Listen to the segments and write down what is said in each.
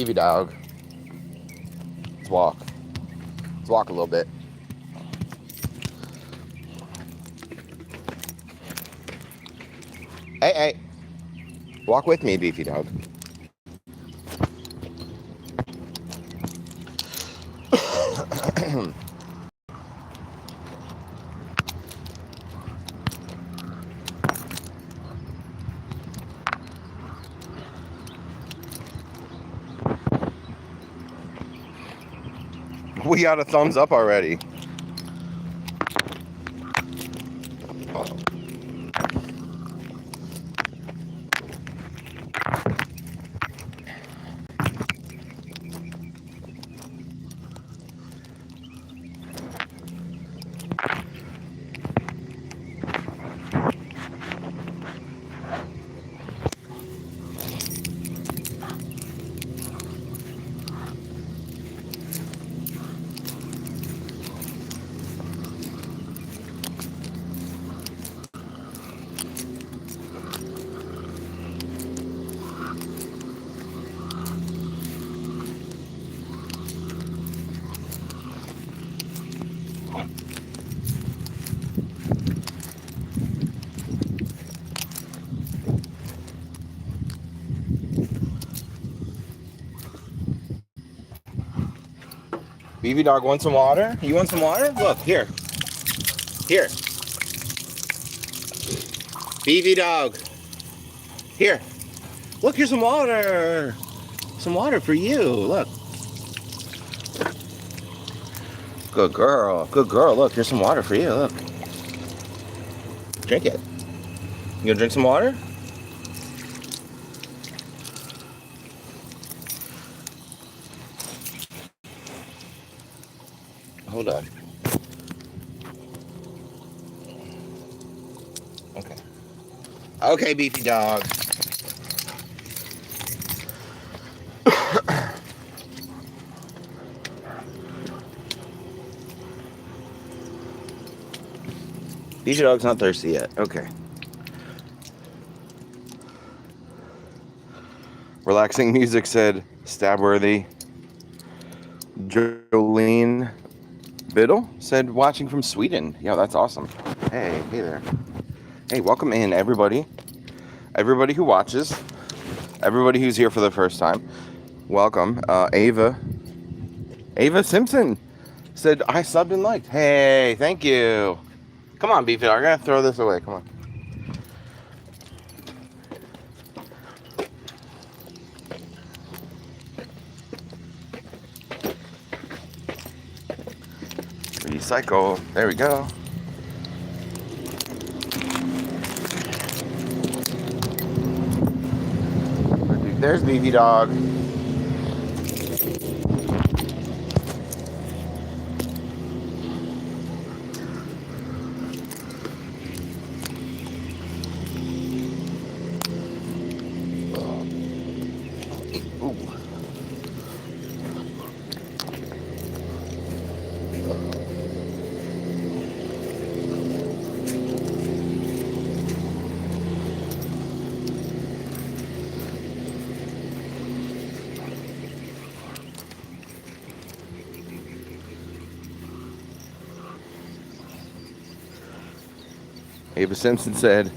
Beefy dog. Let's walk. Let's walk a little bit. Hey, hey. Walk with me, Beefy dog. We got a thumbs up already. Beefy dog, want some water? You want some water? Look, here. Here. Beefy dog. Here. Look, here's some water. Some water for you. Look. Good girl. Good girl. Look, here's some water for you. Look. Drink it. You gonna drink some water? Hold on. Okay. Okay, Beefy dog. Beefy dog's not thirsty yet. Okay. Relaxing music said stabworthy. Jolene Biddle said watching from Sweden. Yeah, that's awesome. Hey there. Hey, welcome in everybody. Everybody who watches. Everybody who's here for the first time. Welcome. Ava Simpson said I subbed and liked. Hey, thank you. Come on, Beefy. I'm gonna throw this away. Come on. Recycle. There we go. There's Beefy dog. Ava Simpson said,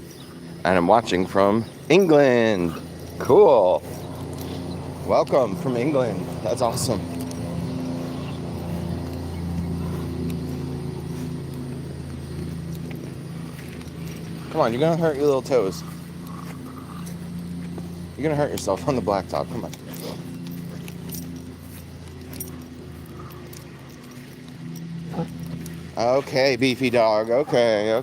and I'm watching from England. Cool. Welcome from England. That's awesome. Come on, you're gonna hurt your little toes. You're gonna hurt yourself on the blacktop. Come on. Okay, Beefy dog. Okay.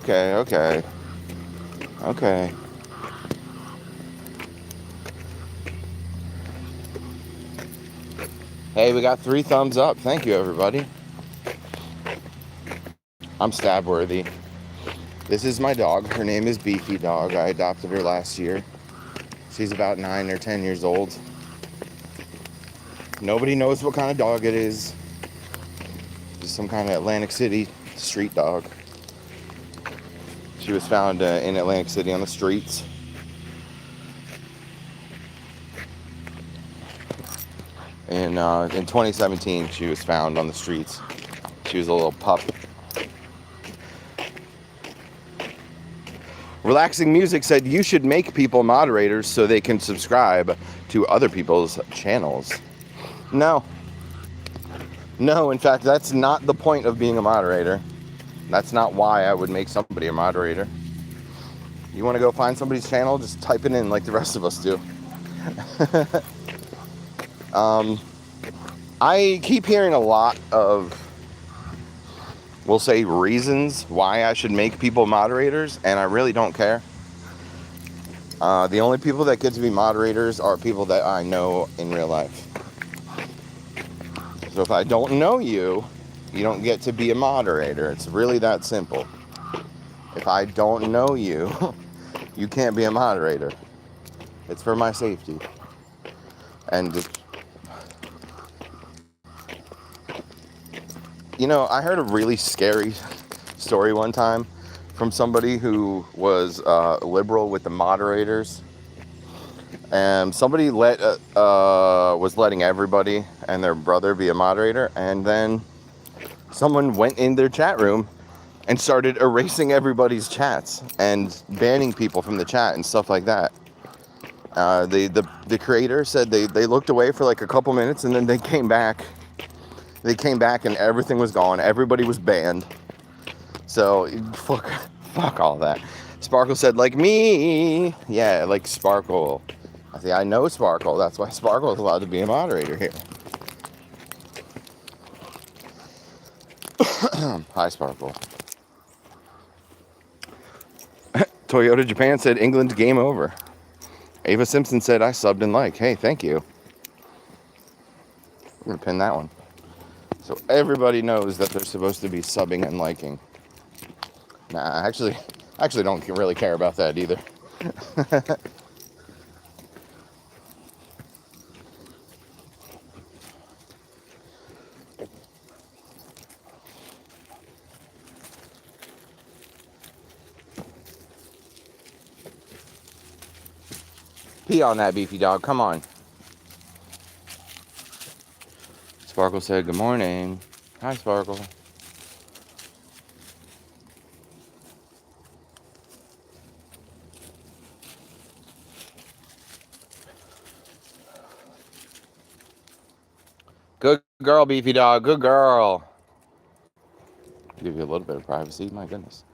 Hey, we got 3 thumbs up. Thank you, everybody. I'm stabworthy. This is my dog. Her name is Beefy Dog. I adopted her last year. She's about 9 or 10 years old. Nobody knows what kind of dog it is. Just some kind of Atlantic City street dog. She was found in Atlantic City on the streets. In 2017, she was found on the streets. She was a little pup. Relaxing Music said you should make people moderators so they can subscribe to other people's channels. No. No, in fact, that's not the point of being a moderator. That's not why I would make somebody a moderator. You want to go find somebody's channel? Just type it in like the rest of us do. I keep hearing a lot of, we'll say, reasons why I should make people moderators, and I really don't care. The only people that get to be moderators are people that I know in real life. So if I don't know you, you don't get to be a moderator. It's really that simple. If I don't know you, you can't be a moderator. It's for my safety. And, you know, I heard a really scary story one time from somebody who was liberal with the moderators. And somebody was letting everybody and their brother be a moderator. And then someone went in their chat room and started erasing everybody's chats and banning people from the chat and stuff like that. The creator said they looked away for like a couple minutes and then they came back. They came back and everything was gone. Everybody was banned. So fuck all that. Sparkle said, like me. Yeah, like Sparkle. I know Sparkle. That's why Sparkle is allowed to be a moderator here. Hi, Sparkle. Toyota Japan said, England's game over. Ava Simpson said, I subbed and like. Hey, thank you. I'm going to pin that one. So everybody knows that they're supposed to be subbing and liking. Nah, I actually don't really care about that either. Pee on that, beefy dog. Come on. Sparkle said, good morning. Hi, Sparkle. Good girl, beefy dog. Good girl. Give you a little bit of privacy. My goodness.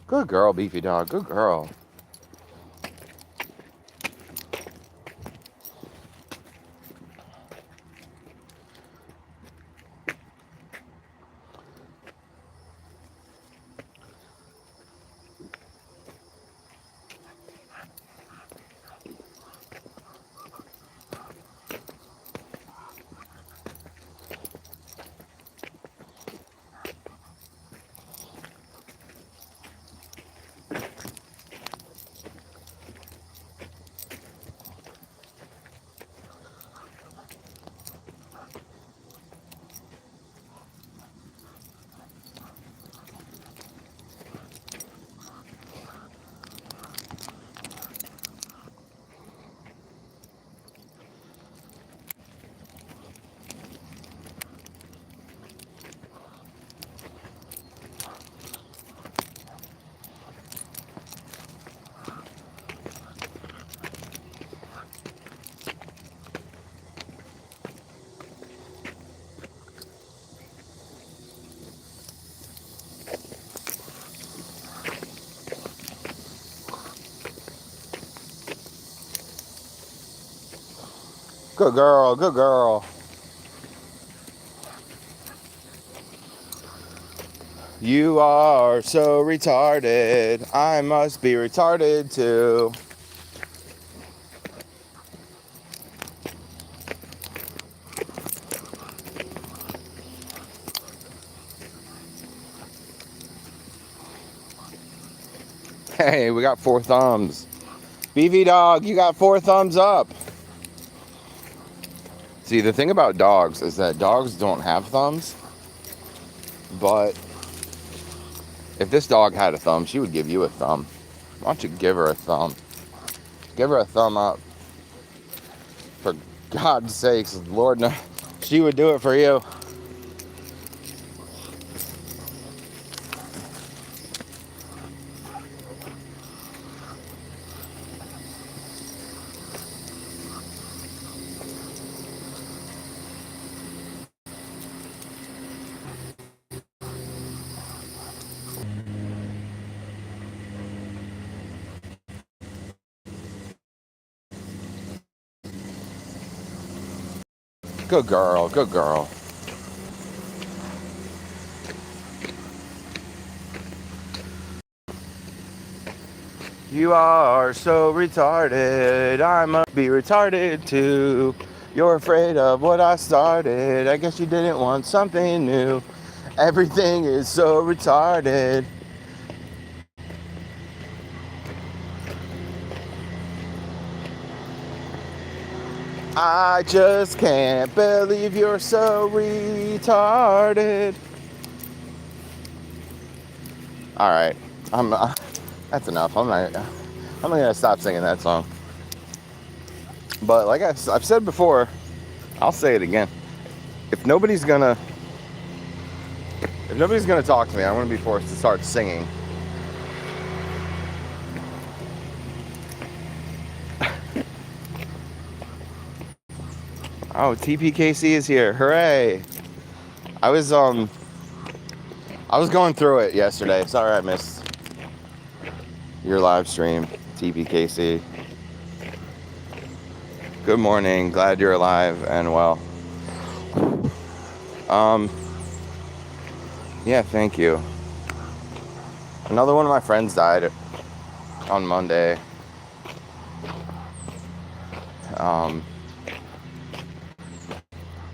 Good girl, beefy dog. Good girl. Good girl. Good girl. You are so retarded. I must be retarded too. Hey, we got 4 thumbs. Beefy dog, you got 4 thumbs up. See, the thing about dogs is that dogs don't have thumbs. But if this dog had a thumb, she would give you a thumb. Why don't you give her a thumb? Give her a thumb up. For God's sakes, Lord, no, she would do it for you. Good girl, good girl. You are so retarded, I must be retarded too. You're afraid of what I started, I guess you didn't want something new. Everything is so retarded. I just can't believe you're so retarded. All right, that's enough. I'm not gonna stop singing that song. But like I've said before, I'll say it again. If nobody's gonna talk to me, I'm gonna be forced to start singing. Oh, TPKC is here! Hooray! I was going through it yesterday. Sorry I missed your live stream, TPKC. Good morning. Glad you're alive and well. Yeah, thank you. Another one of my friends died on Monday.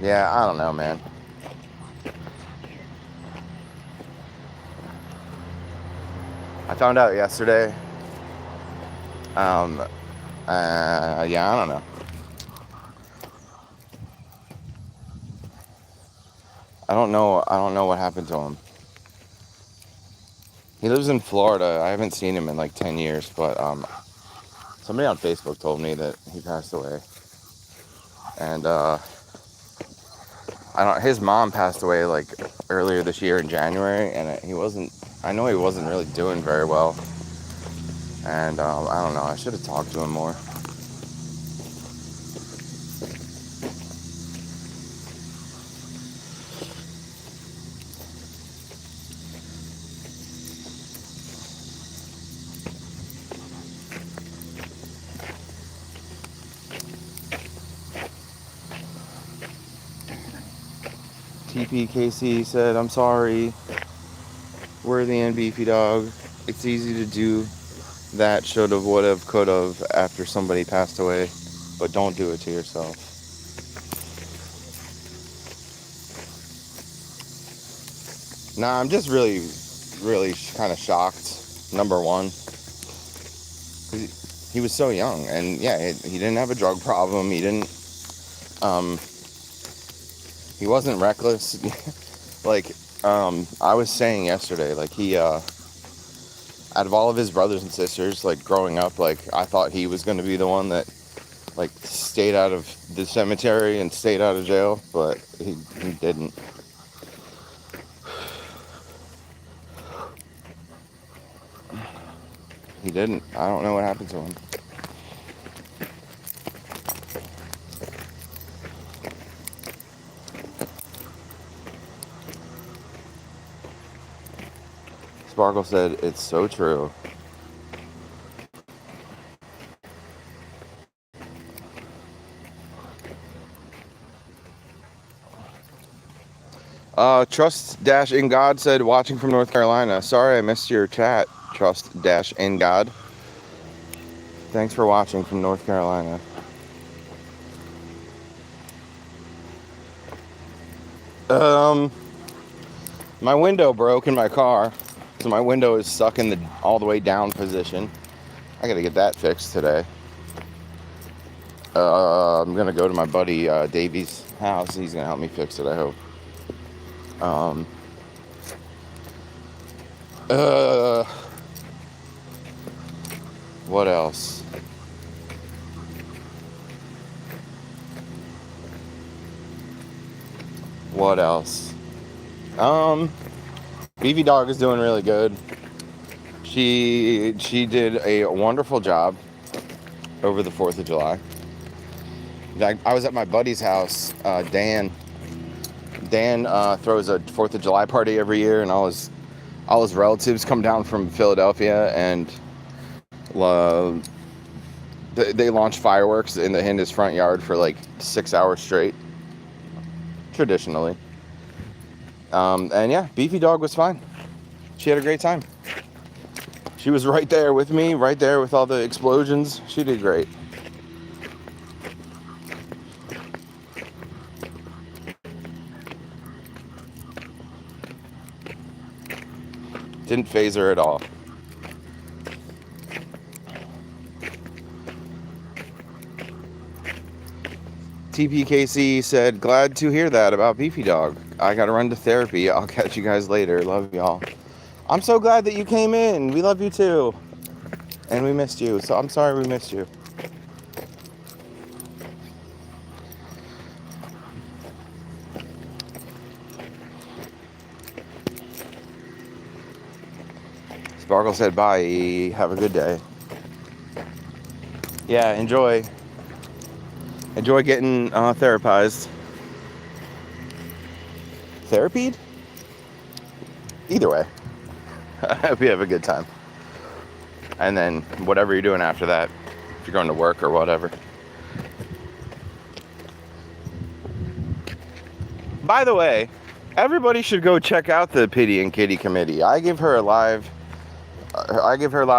Yeah, I don't know, man. I found out yesterday. Yeah, I don't know. I don't know what happened to him. He lives in Florida. I haven't seen him in like 10 years, but somebody on Facebook told me that he passed away. And his mom passed away like earlier this year in January, and I know he wasn't really doing very well. And I don't know, I should have talked to him more. TPKC said, I'm sorry, worthy and beefy dog. It's easy to do that should've, would've, could've after somebody passed away, but don't do it to yourself. Nah, I'm just really, really kind of shocked. Number one, he was so young, and yeah, he didn't have a drug problem. He didn't, he wasn't reckless. Like, I was saying yesterday, like out of all of his brothers and sisters, like growing up, like I thought he was going to be the one that like stayed out of the cemetery and stayed out of jail, but he didn't. He didn't. I don't know what happened to him. Sparkle said, it's so true. Trust-in God said, watching from North Carolina. Sorry I missed your chat, Trust-in God. Thanks for watching from North Carolina. My window broke in my car, so my window is stuck in the all the way down position. I gotta get that fixed today. I'm gonna go to my buddy Davey's house. He's gonna help me fix it, I hope. What else? What else? Beefy Dog is doing really good. She did a wonderful job over the 4th of July. I was at my buddy's house, Dan. Dan throws a 4th of July party every year, and all his relatives come down from Philadelphia, and they launch fireworks in his front yard for like 6 hours straight, traditionally. And yeah, Beefy Dog was fine. She had a great time. She was right there with me, right there with all the explosions. She did great. Didn't faze her at all. TPKC said, glad to hear that about Beefy Dog. I gotta run to therapy. I'll catch you guys later. Love y'all. I'm so glad that you came in. We love you too. And we missed you. So I'm sorry we missed you. Sparkle said, bye. Have a good day. Yeah, enjoy. Enjoy getting therapized. Therapied? Either way. I hope you have a good time. And then whatever you're doing after that, if you're going to work or whatever. By the way, everybody should go check out the Pity and Kitty Committee. I give her live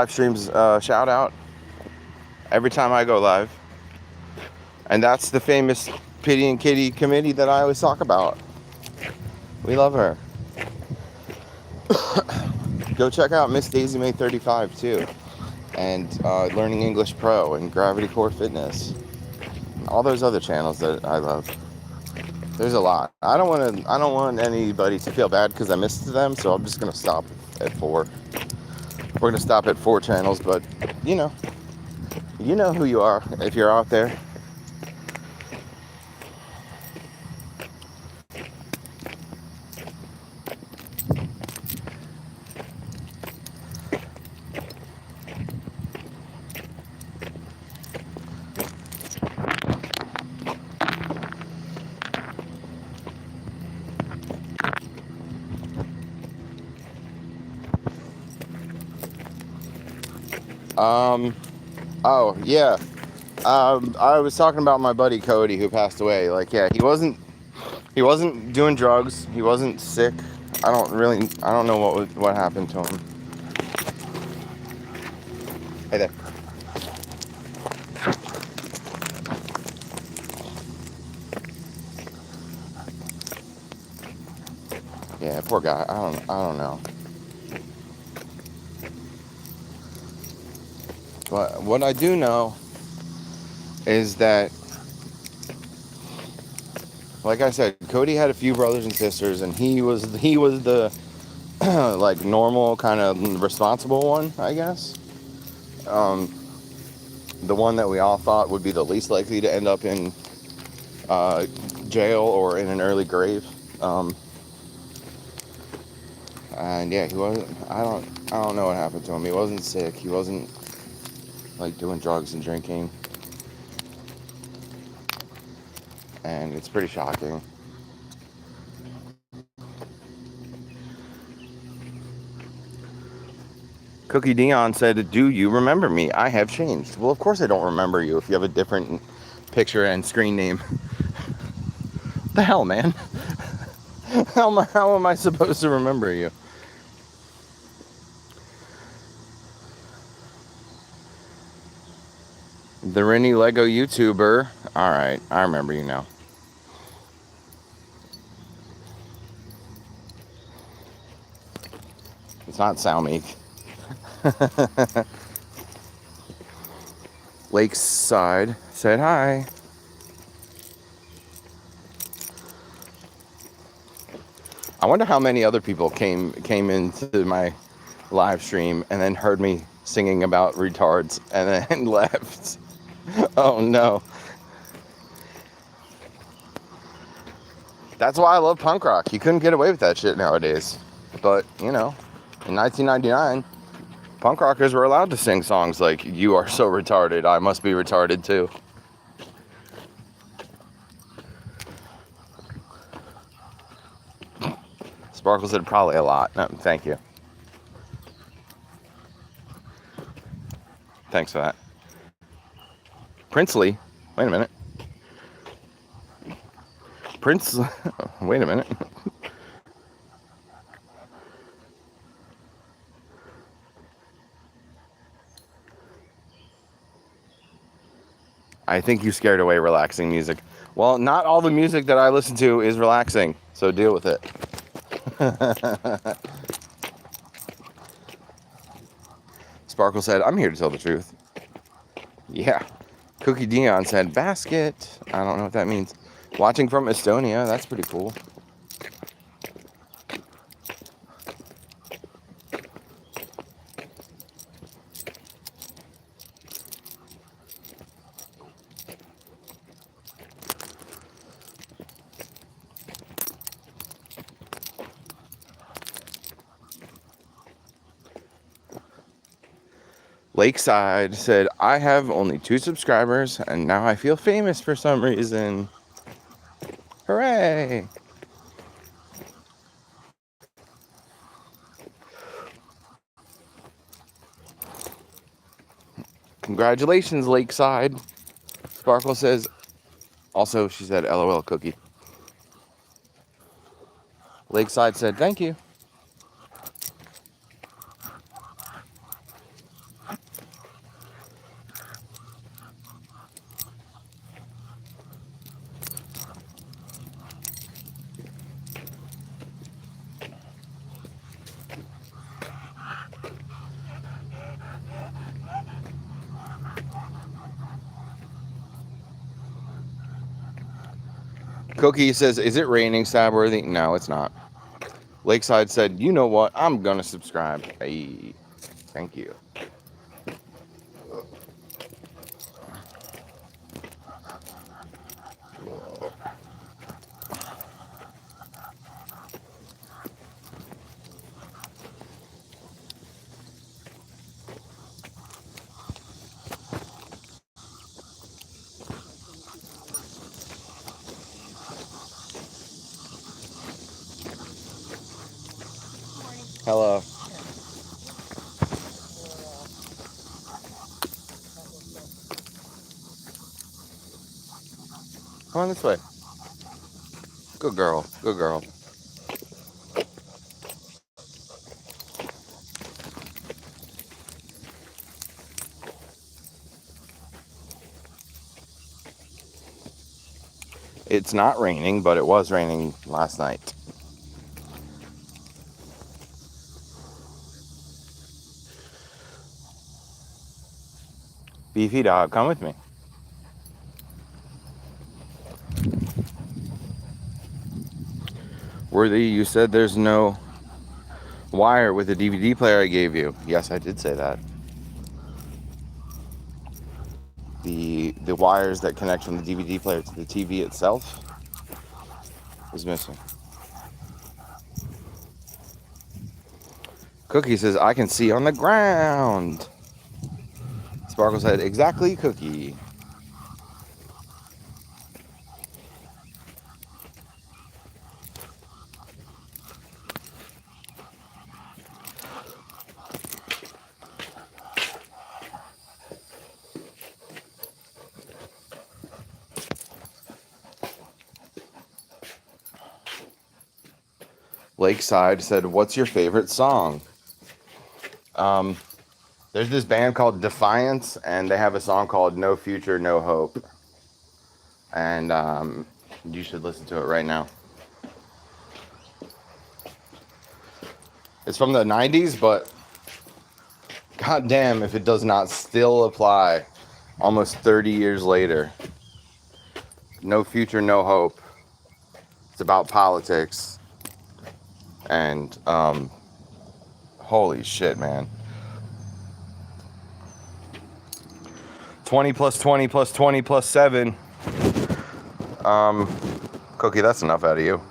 streams shout out every time I go live. And that's the famous Pity and Kitty Committee that I always talk about. We love her. Go check out Miss Daisy May 35 too. And Learning English Pro and Gravity Core Fitness. All those other channels that I love. There's a lot. I don't want anybody to feel bad because I missed them, so I'm just gonna stop at 4. We're gonna stop at 4 channels, but you know who you are if you're out there. Oh yeah. I was talking about my buddy Cody who passed away. Like, yeah, he wasn't doing drugs. He wasn't sick. I don't know what happened to him. Hey there. Yeah, poor guy. I don't know. But what I do know is that, like I said, Cody had a few brothers and sisters, and he was the like normal kind of responsible one, I guess. The one that we all thought would be the least likely to end up in jail or in an early grave. And yeah, he wasn't. I don't know what happened to him. He wasn't sick. He wasn't like doing drugs and drinking. And it's pretty shocking. Cookie Dion said, do you remember me? I have changed. Well, of course I don't remember you if you have a different picture and screen name. What the hell, man? How am I supposed to remember you? The Rennie Lego YouTuber. Alright, I remember you now. It's not Salmeek. Lakeside said hi. I wonder how many other people came into my live stream and then heard me singing about retards and then left. Oh no. That's why I love punk rock. You couldn't get away with that shit nowadays. But, you know, in 1999, punk rockers were allowed to sing songs like, "You are so retarded, I must be retarded too." Sparkle said probably a lot. No, thank you. Thanks for that. Princely, wait a minute. Wait a minute. I think you scared away relaxing music. Well, not all the music that I listen to is relaxing, so deal with it. Sparkle said, "I'm here to tell the truth." Yeah. Cookie Dion said, "Basket." I don't know what that means. Watching from Estonia, that's pretty cool. Lakeside said, "I have only 2 subscribers, and now I feel famous for some reason. Hooray!" Congratulations, Lakeside. Sparkle says, also, she said, "LOL, Cookie." Lakeside said, "Thank you." Cookie says, "Is it raining, Stabworthy?" No, it's not. Lakeside said, "You know what? I'm gonna subscribe." Hey, thank you. Hello. Come on this way. Good girl. Good girl. It's not raining, but it was raining last night. Beefy dog, come with me. Worthy, you said there's no wire with the DVD player I gave you. Yes, I did say that. The wires that connect from the DVD player to the TV itself is missing. Cookie says, "I can see on the ground." Sparkle said, "Exactly, Cookie." Lakeside said, "What's your favorite song?" There's this band called Defiance, and they have a song called "No Future, No Hope." And you should listen to it right now. It's from the 90s, but goddamn if it does not still apply almost 30 years later. No future, no hope. It's about politics. And holy shit, man. 20 plus 20 plus 20 plus 7. Cookie, that's enough out of you.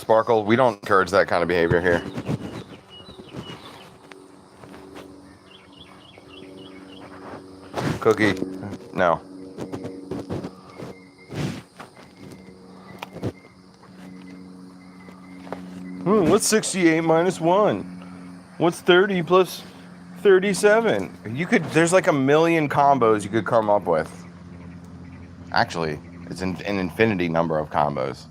Sparkle, we don't encourage that kind of behavior here. Cookie, no. What's 68 minus 1? What's 30 plus 37? There's like a million combos you could come up with. Actually, it's an infinity number of combos.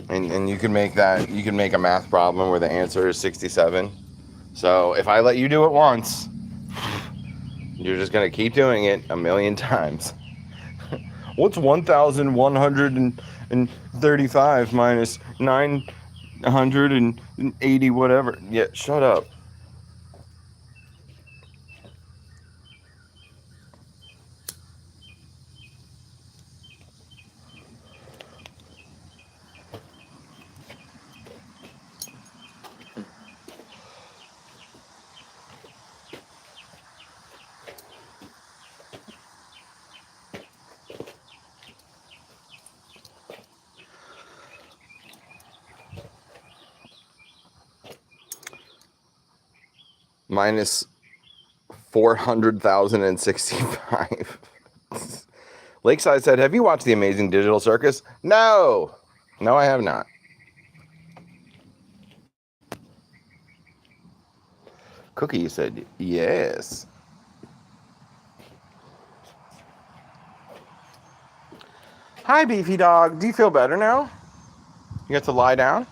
And you can make a math problem where the answer is 67. So if I let you do it once, you're just going to keep doing it a million times. What's 1,135 minus 980 whatever? Yeah, shut up. Minus 400,065. Lakeside said, have you watched The Amazing Digital Circus? No, I have not. Cookie said, yes. Hi, Beefy Dog. Do you feel better now? You get to lie down?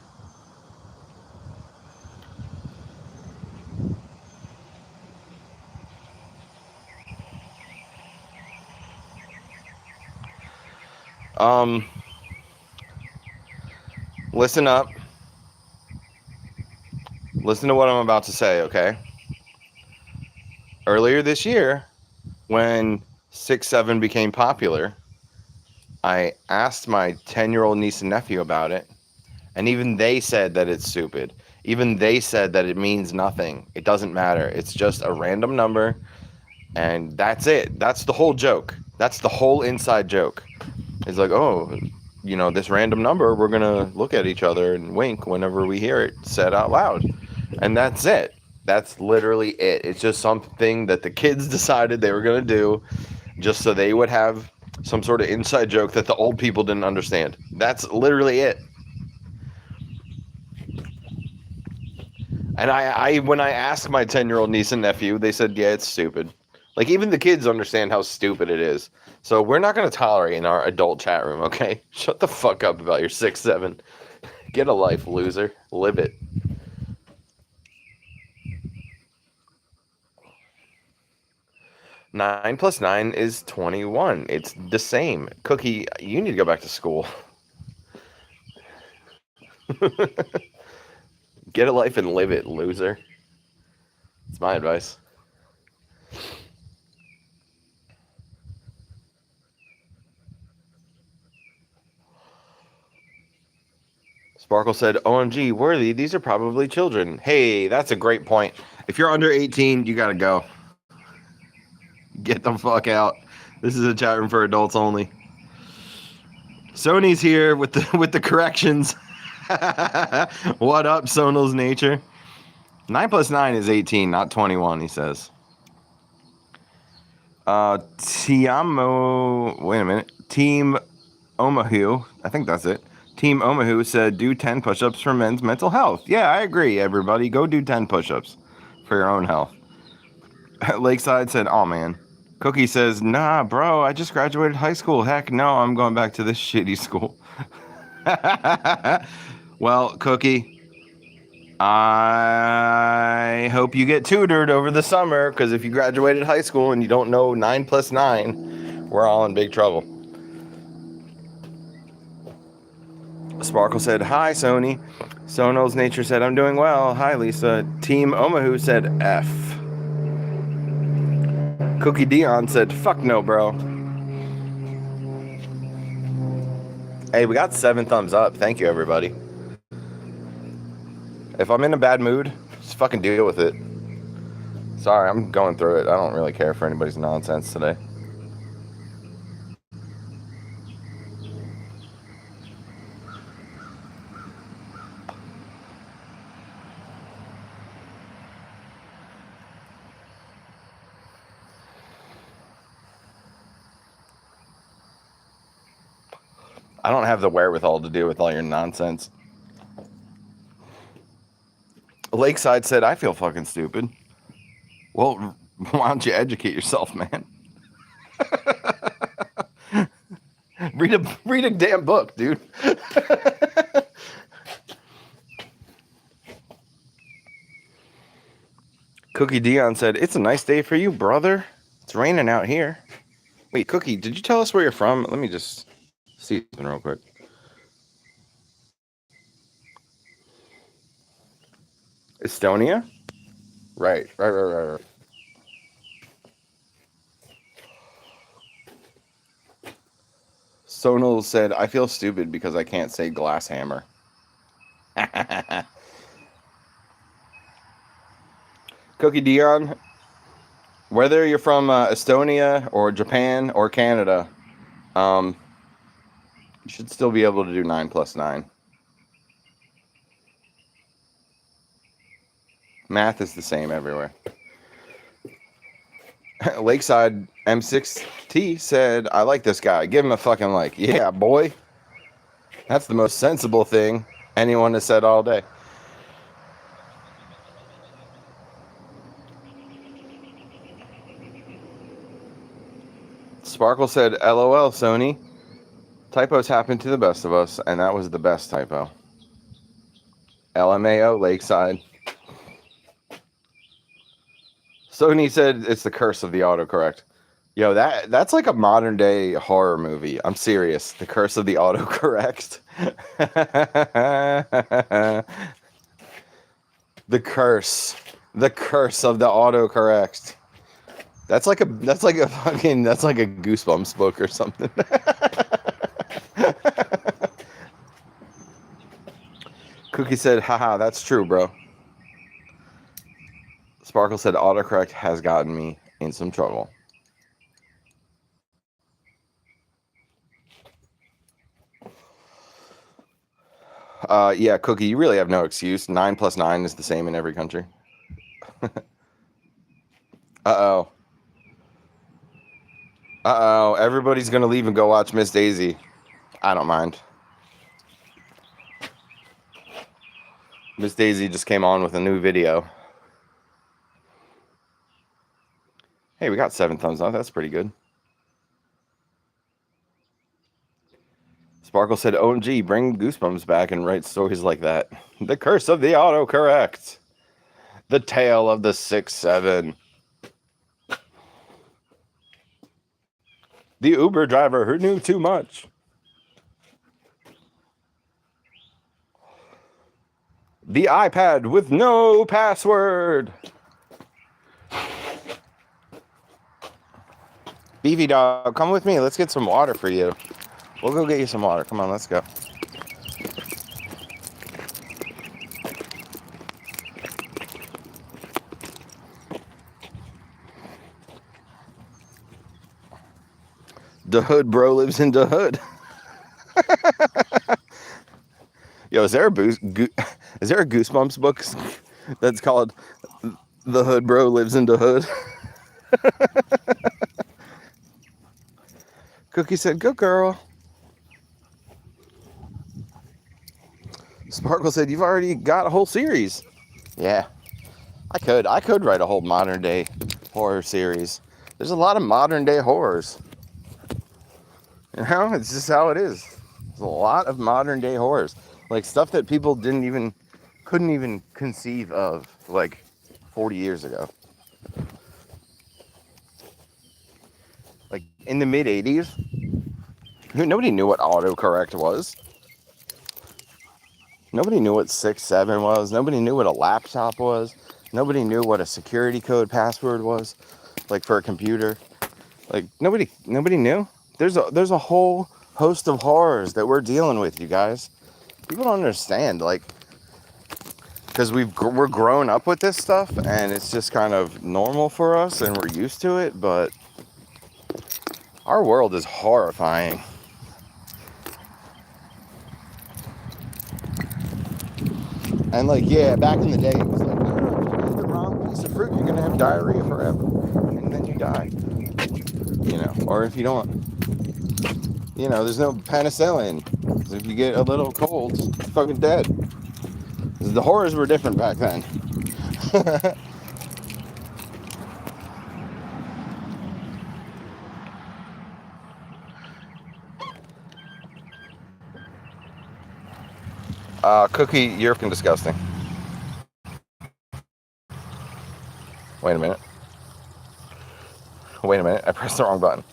Listen up. Listen to what I'm about to say, okay? Earlier this year, when 6-7 became popular, I asked my 10-year-old niece and nephew about it, and even they said that it's stupid. Even they said that it means nothing. It doesn't matter. It's just a random number, and that's it. That's the whole joke. That's the whole inside joke. It's like, oh, this random number, we're going to look at each other and wink whenever we hear it said out loud. And that's it. That's literally it. It's just something that the kids decided they were going to do just so they would have some sort of inside joke that the old people didn't understand. That's literally it. And I when I asked my 10-year-old niece and nephew, they said, yeah, it's stupid. Like, even the kids understand how stupid it is. So we're not going to tolerate in our adult chat room, okay? Shut the fuck up about your 6-7. Get a life, loser. Live it. Nine plus 9 is 21. It's the same. Cookie, you need to go back to school. Get a life and live it, loser. It's my advice. Sparkle said, OMG, Worthy, these are probably children. Hey, that's a great point. If you're under 18, you gotta go. Get the fuck out. This is a chat room for adults only. Sony's here with the corrections. What up, Sonal's nature? 9 plus 9 is 18, not 21, he says. Tiamo, wait a minute. Team Omahu, I think that's it. Team Omahu said, do 10 push-ups for men's mental health. Yeah, I agree, everybody. Go do 10 push-ups for your own health. Lakeside said, oh, man. Cookie says, nah, bro, I just graduated high school. Heck no, I'm going back to this shitty school. Well, Cookie, I hope you get tutored over the summer, because if you graduated high school and you don't know 9 plus 9, we're all in big trouble. Sparkle said, hi, Sony. Sonal's nature said, I'm doing well. Hi, Lisa. Team Omahu said, F. Cookie Dion said, fuck no, bro. Hey, we got 7 thumbs up. Thank you, everybody. If I'm in a bad mood, just fucking deal with it. Sorry, I'm going through it. I don't really care for anybody's nonsense today. I don't have the wherewithal to deal with all your nonsense. Lakeside said, I feel fucking stupid. Well, why don't you educate yourself, man? read a damn book, dude. Cookie Dion said, it's a nice day for you, brother. It's raining out here. Wait, Cookie, did you tell us where you're from? Let me just see something real quick. Estonia? Right. Sonal said, I feel stupid because I can't say glass hammer. Cookie Dion, whether you're from Estonia or Japan or Canada, you should still be able to do 9 plus 9. Math is the same everywhere. Lakeside M6T said, I like this guy. Give him a fucking like. Yeah, boy. That's the most sensible thing anyone has said all day. Sparkle said, LOL, Sony. Typos happen to the best of us, and that was the best typo. LMAO, Lakeside. Sony said it's the curse of the autocorrect. Yo, that's like a modern day horror movie. I'm serious. The curse of the autocorrect. The curse of the autocorrect. That's like a Goosebumps book or something. Cookie said, haha, that's true, bro. Sparkle said, autocorrect has gotten me in some trouble. Yeah, Cookie, you really have no excuse. 9 plus 9 is the same in every country. Uh-oh. Everybody's going to leave and go watch Miss Daisy. I don't mind. Miss Daisy just came on with a new video. Hey, we got 7 thumbs up. That's pretty good. Sparkle said, OMG, bring Goosebumps back and write stories like that. The curse of the autocorrect. The tale of the 6-7. The Uber driver who knew too much. The iPad with no password. Beefy dog, come with me. Let's get some water for you. We'll go get you some water. Come on, let's go. The hood bro lives in the hood. Yo, is there a Goosebumps book that's called The Hood Bro Lives in the Hood? Cookie said, go girl. Sparkle said, you've already got a whole series. Yeah, I could write a whole modern day horror series. There's a lot of modern day horrors. You know, it's just how it is. There's a lot of modern day horrors. Like stuff that people couldn't even conceive of like 40 years ago. Like in the mid 80s, nobody knew what autocorrect was. Nobody knew what 6-7 was. Nobody knew what a laptop was. Nobody knew what a security code password was, like for a computer. Like nobody knew. There's a whole host of horrors that we're dealing with, you guys. People don't understand, like, because we're growing up with this stuff, and it's just kind of normal for us, and we're used to it. But our world is horrifying. And like, yeah, back in the day, it was like, no, if you eat the wrong piece of fruit, you're gonna have diarrhea forever, and then you die. You know, or if you don't, you know, there's no penicillin. If you get a little cold, it's fucking dead. The horrors were different back then. Cookie, you're fucking disgusting. Wait a minute. I pressed the wrong button.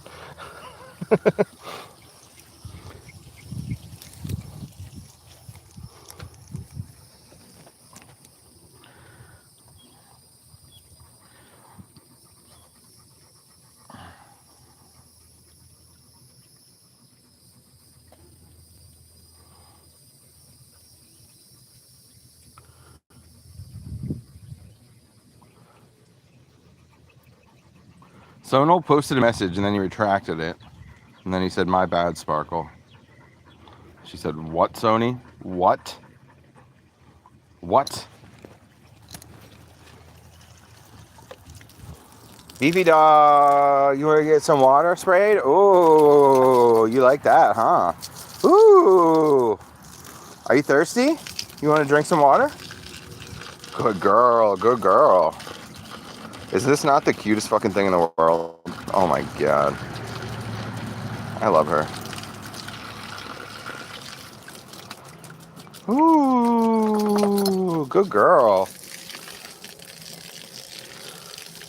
Sonal posted a message and then he retracted it. And then he said, "My bad, Sparkle." She said, "What, Sony? What? What?" Beefy dog, you want to get some water sprayed? Ooh, you like that, huh? Ooh. Are you thirsty? You want to drink some water? Good girl, good girl. Is this not the cutest fucking thing in the world? Oh my god. I love her. Ooh, good girl.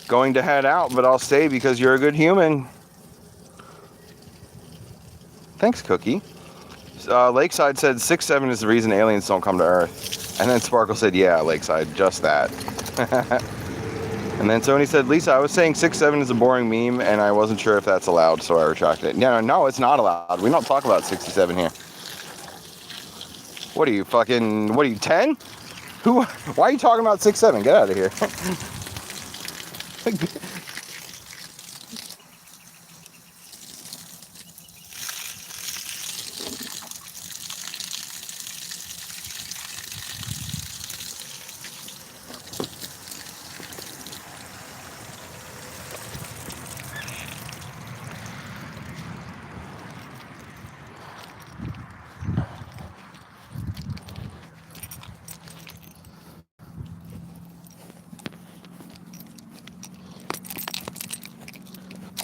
Going to head out, but I'll stay because you're a good human. Thanks, Cookie. Lakeside said 6'7" is the reason aliens don't come to Earth. And then Sparkle said, yeah, Lakeside, just that. And then Sony said, Lisa, I was saying 6'7" is a boring meme, and I wasn't sure if that's allowed, so I retracted it. No, it's not allowed. We don't talk about 67 here. What are you, 10? Why are you talking about 6'7"? Get out of here.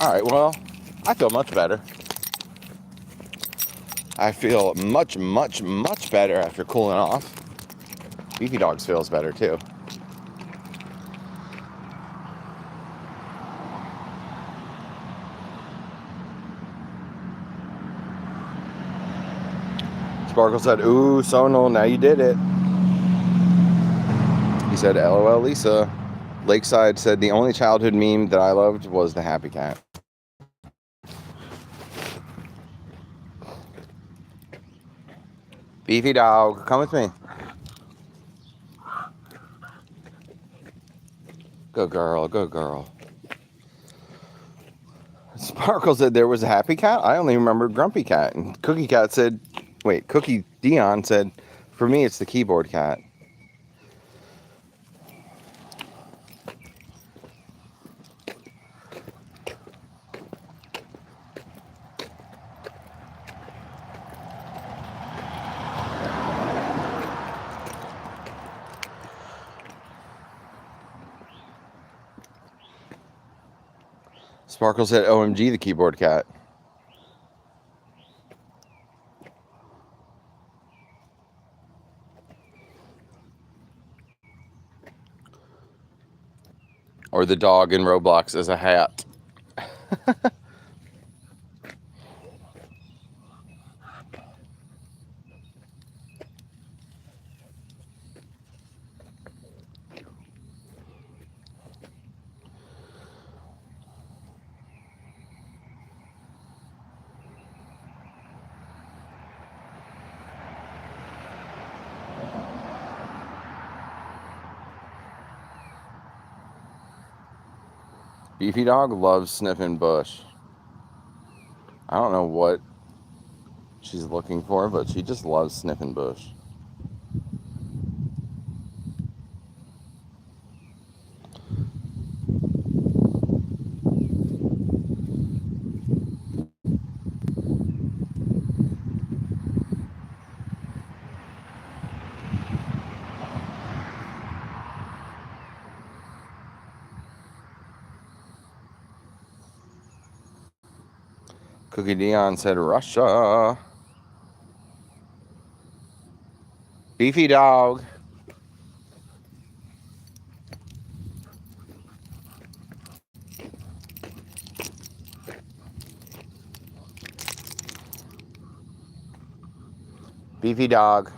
All right, well, I feel much better. I feel much, much, much better after cooling off. Beefy Dogs feels better, too. Sparkle said, ooh, Sonal, now you did it. He said, LOL, Lisa. Lakeside said, the only childhood meme that I loved was the Happy Cat. Beefy Dog, come with me. Good girl, good girl. Sparkle said there was a Happy Cat? I only remember Grumpy Cat. And Cookie Dion said, for me, it's the keyboard cat. Sparkle said, OMG, the keyboard cat. Or the dog in Roblox as a hat. Beefy Dog loves sniffing bush. I don't know what she's looking for, but she just loves sniffing bush. Cookie Dion said Russia. Beefy dog. Beefy dog.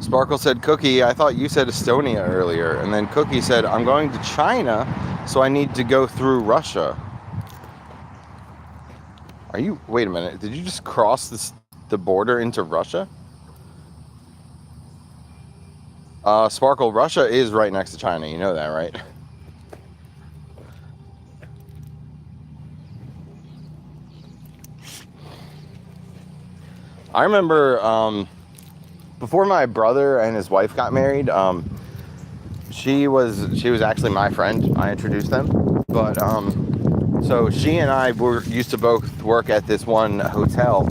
Sparkle said, Cookie, I thought you said Estonia earlier. And then Cookie said, I'm going to China, so I need to go through Russia. Are you... Wait a minute. Did you just cross the border into Russia? Sparkle, Russia is right next to China. You know that, right? I remember... before my brother and his wife got married, she was actually my friend. I introduced them, but so she and I used to both work at this one hotel,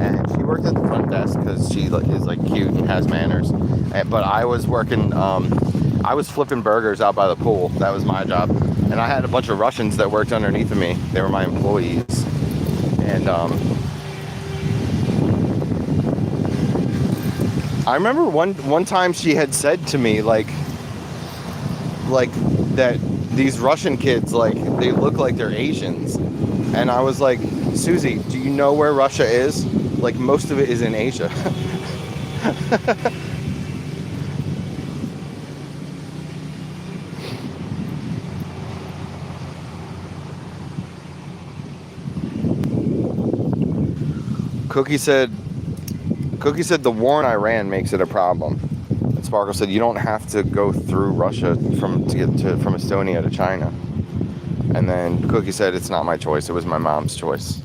and she worked at the front desk because she is like cute and has manners. But I was working, I was flipping burgers out by the pool. That was my job, and I had a bunch of Russians that worked underneath of me. They were my employees, and I remember one time she had said to me like that these Russian kids, like, they look like they're Asians, and I was like, Susie, do you know where Russia is? Like, most of it is in Asia. Cookie said the war in Iran makes it a problem. And Sparkle said you don't have to go through Russia from Estonia to China. And then Cookie said it's not my choice, it was my mom's choice.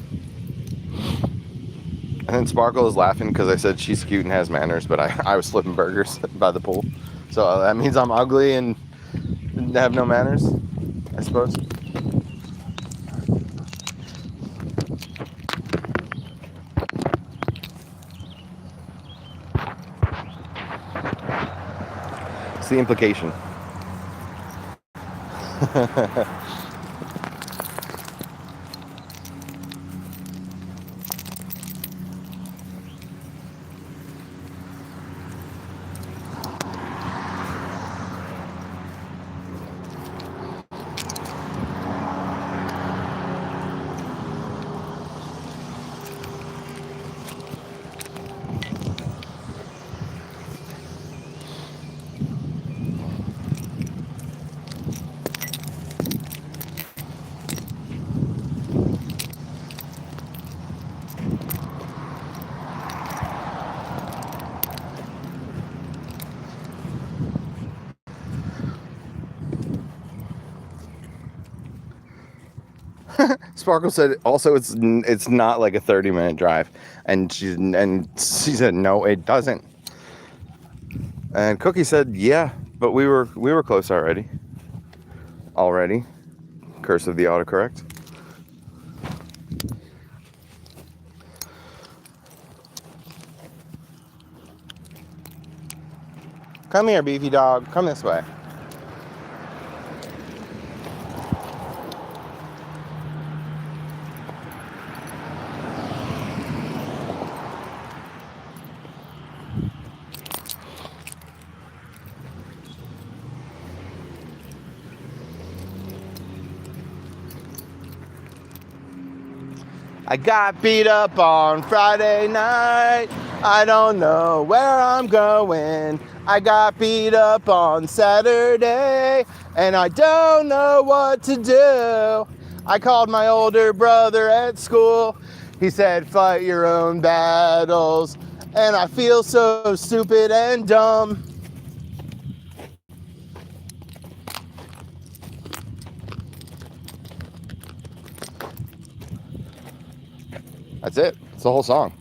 And then Sparkle is laughing because I said she's cute and has manners, but I was flipping burgers by the pool. So that means I'm ugly and have no manners, I suppose. It's the implication. Sparkle said also it's not like a 30-minute drive, and she said no, it doesn't. And Cookie said yeah, but we were close already. Curse of the autocorrect. Come here, beefy dog. Come this way. I got beat up on Friday night. I don't know where I'm going. I got beat up on Saturday, and I don't know what to do. I called my older brother at school. He said, fight your own battles. And I feel so stupid and dumb. That's it. It's the whole song.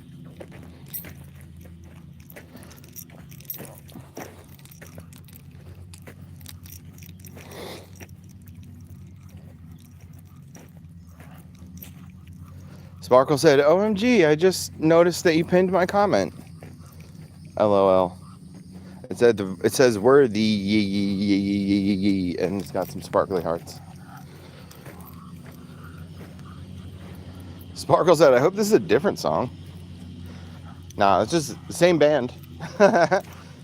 Sparkle said, OMG, I just noticed that you pinned my comment. LOL. It says worthy, and it's got some sparkly hearts. Sparkle said, I hope this is a different song. Nah, it's just the same band.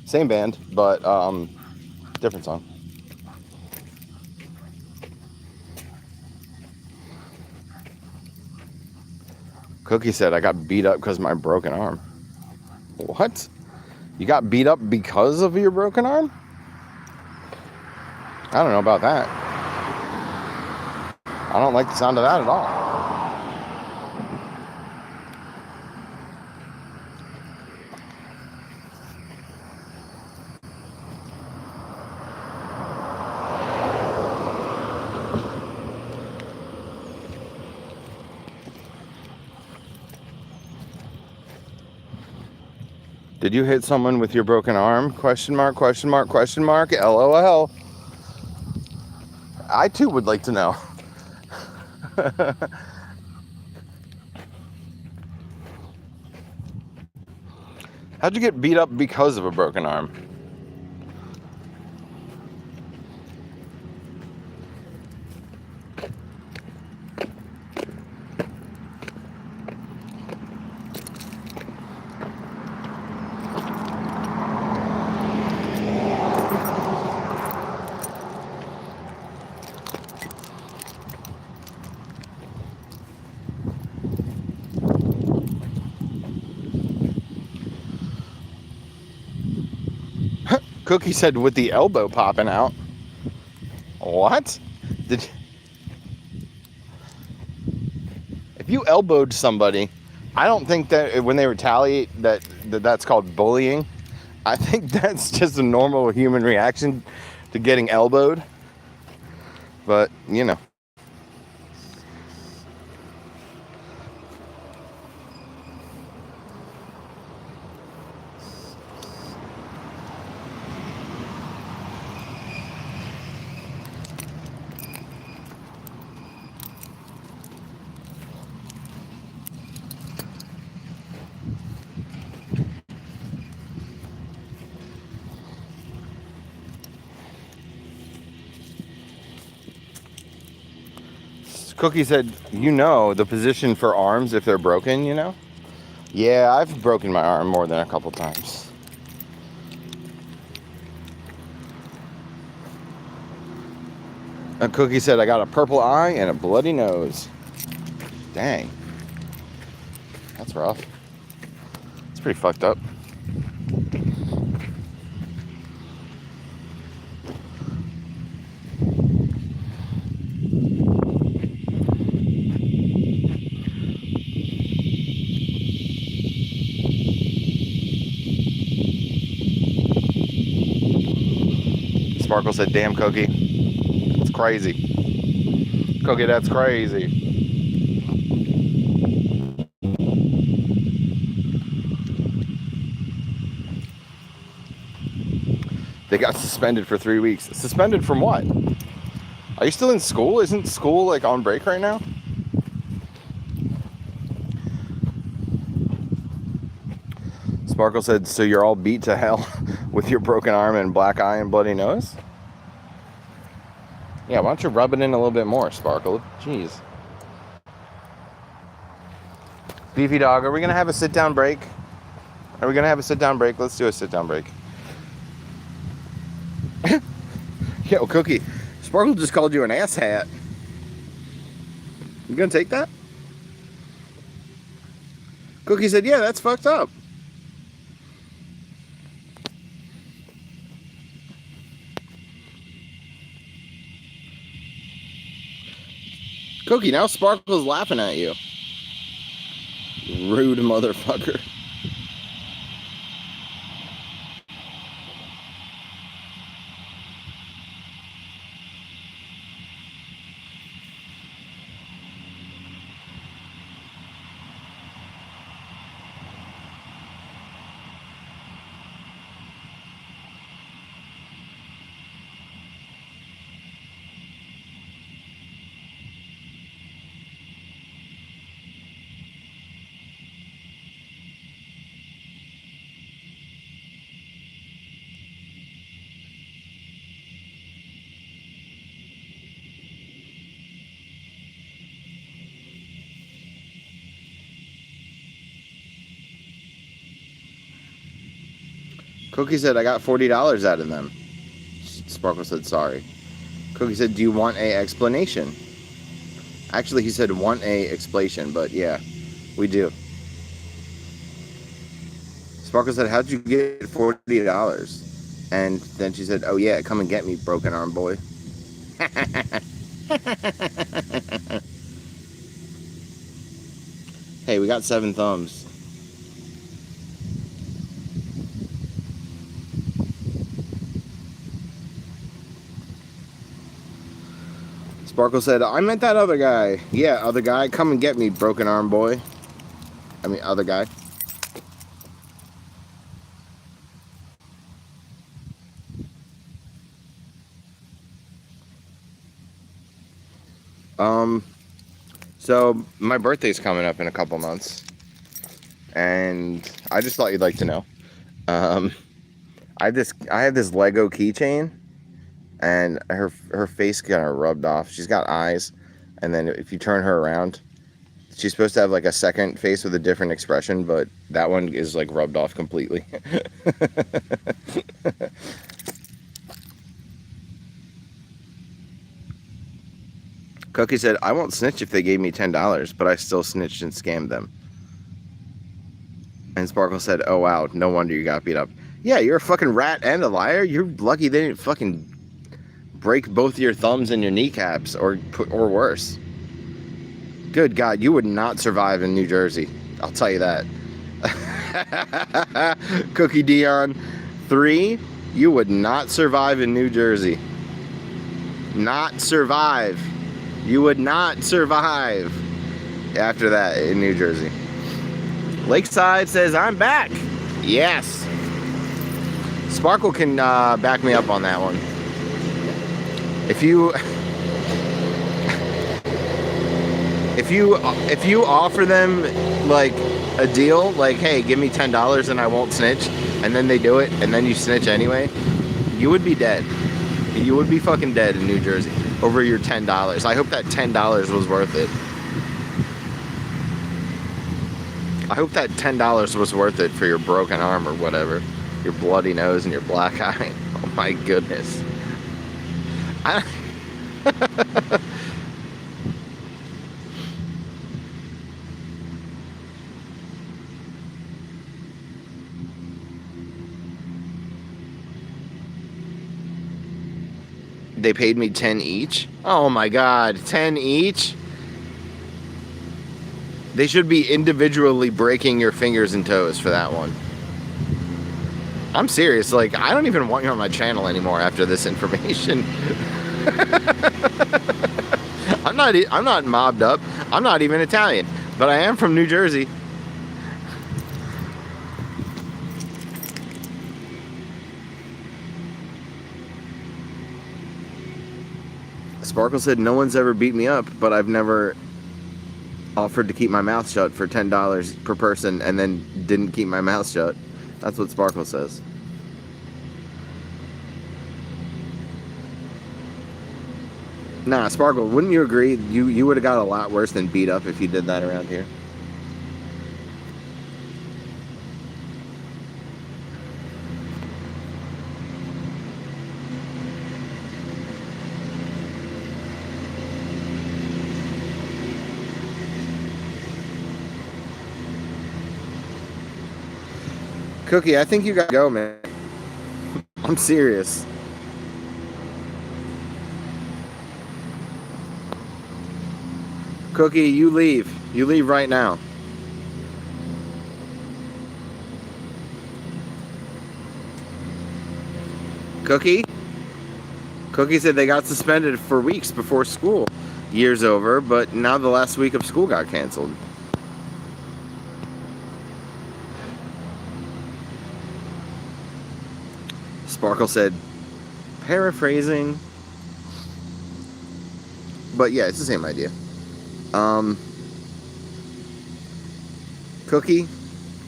Same band, but different song. Cookie said, I got beat up because of my broken arm. What? You got beat up because of your broken arm? I don't know about that. I don't like the sound of that at all. Did you hit someone with your broken arm? Question mark, question mark, question mark, LOL. I too would like to know. How'd you get beat up because of a broken arm? Cookie said with the elbow popping out. What? If you elbowed somebody, I don't think that when they retaliate that's called bullying. I think that's just a normal human reaction to getting elbowed. But, you know. Cookie said, you know the position for arms if they're broken, you know? Yeah, I've broken my arm more than a couple times. And Cookie said, I got a purple eye and a bloody nose. Dang. That's rough. It's pretty fucked up. Sparkle said, damn, Cookie. It's crazy. Cookie, that's crazy. They got suspended for 3 weeks. Suspended from what? Are you still in school? Isn't school like on break right now? Sparkle said, so you're all beat to hell with your broken arm and black eye and bloody nose? Yeah, why don't you rub it in a little bit more, Sparkle? Jeez. Beefy dog, are we going to have a sit-down break? Are we going to have a sit-down break? Let's do a sit-down break. Yo, Cookie, Sparkle just called you an asshat. You going to take that? Cookie said, yeah, that's fucked up. Cookie, now Sparkle's laughing at you. Rude motherfucker. Cookie said, I got $40 out of them. Sparkle said, sorry. Cookie said, do you want a explanation? Actually, he said, want a explanation, but yeah, we do. Sparkle said, how'd you get $40? And then she said, oh yeah, come and get me, broken arm boy. Hey, we got 7 thumbs. Sparkle said, I meant that other guy. Yeah, other guy, come and get me, broken arm boy. I mean, other guy. So my birthday's coming up in a couple months, and I just thought you'd like to know. I have this Lego keychain, and her face kind of rubbed off. She's got eyes, and then if you turn her around, she's supposed to have like a second face with a different expression, but that one is like rubbed off completely. Cookie said, I won't snitch if they gave me $10, but I still snitched and scammed them. And Sparkle said, oh wow, no wonder you got beat up. Yeah, you're a fucking rat and a liar. You're lucky they didn't fucking break both your thumbs and your kneecaps or worse. Good God, you would not survive in New Jersey. I'll tell you that. Cookie Dion 3, you would not survive in New Jersey. Not survive. You would not survive after that in New Jersey. Lakeside says, I'm back. Yes. Sparkle can back me up on that one. If you offer them like a deal, like, hey, give me $10 and I won't snitch, and then they do it, and then you snitch anyway, you would be dead. You would be fucking dead in New Jersey over your $10. I hope that $10 was worth it. I hope that $10 was worth it for your broken arm or whatever, your bloody nose and your black eye. Oh my goodness. They paid me 10 each? Oh my God, 10 each? They should be individually breaking your fingers and toes for that one. I'm serious, like, I don't even want you on my channel anymore after this information. I'm not mobbed up. I'm not even Italian, but I am from New Jersey. Sparkle said, no one's ever beat me up, but I've never offered to keep my mouth shut for $10 per person and then didn't keep my mouth shut. That's what Sparkle says. Nah, Sparkle, wouldn't you agree? You would have got a lot worse than beat up if you did that around here. Cookie, I think you gotta go, man. I'm serious. Cookie, you leave. You leave right now. Cookie? Cookie said they got suspended for weeks before school. Year's over, but now the last week of school got canceled. Sparkle said, paraphrasing. But yeah, it's the same idea. Cookie,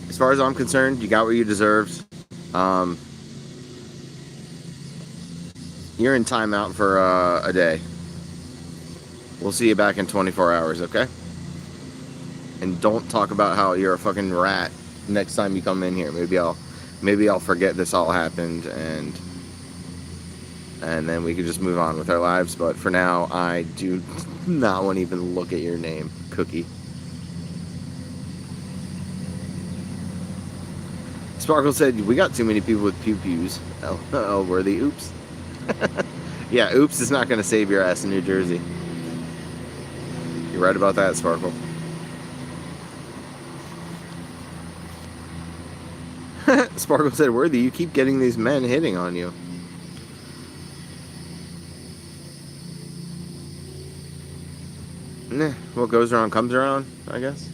as far as I'm concerned, you got what you deserved. You're in timeout for a day. We'll see you back in 24 hours, okay? And don't talk about how you're a fucking rat next time you come in here. maybe I'll forget this all happened, and then we could just move on with our lives. But for now, I do not want to even look at your name, Cookie. Sparkle said, we got too many people with pew-pews. L-worthy. Oops. Yeah, oops is not going to save your ass in New Jersey. You're right about that, Sparkle. Sparkle said, Worthy, you keep getting these men hitting on you. Nah, what goes around comes around, I guess.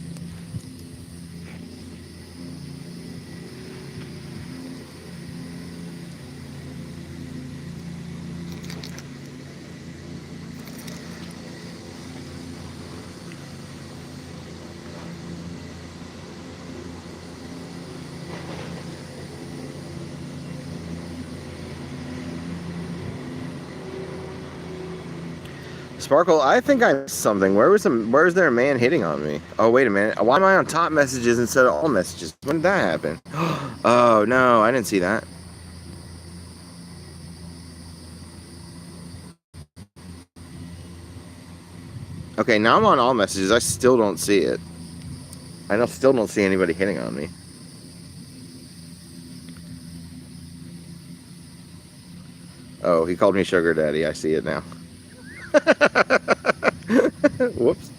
Sparkle, I think I missed something. Where is there a man hitting on me? Oh, wait a minute. Why am I on top messages instead of all messages? When did that happen? Oh, no, I didn't see that. Okay, now I'm on all messages. I still don't see it. I still don't see anybody hitting on me. Oh, he called me Sugar Daddy. I see it now. Whoops.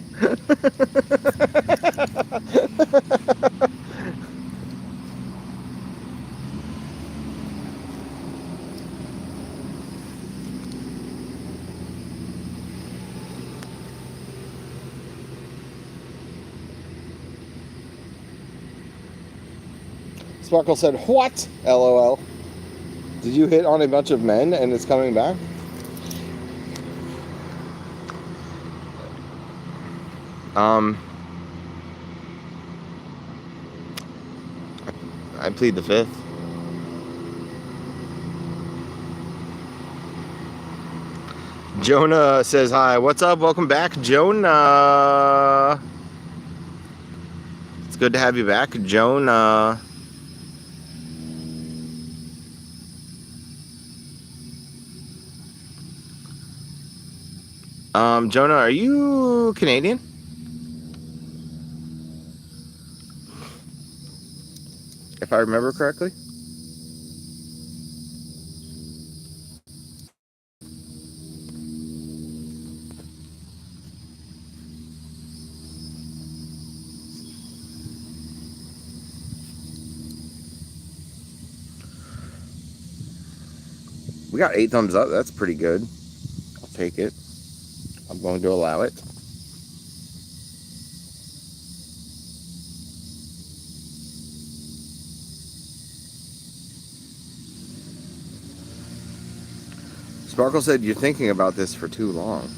Sparkle said, what? LOL. Did you hit on a bunch of men and it's coming back? I plead the fifth. Jonah says hi. What's up? Welcome back, Jonah. It's good to have you back, Jonah. Jonah, are you Canadian? If I remember correctly. We got 8 thumbs up. That's pretty good. I'll take it. I'm going to allow it. Sparkle said, you're thinking about this for too long.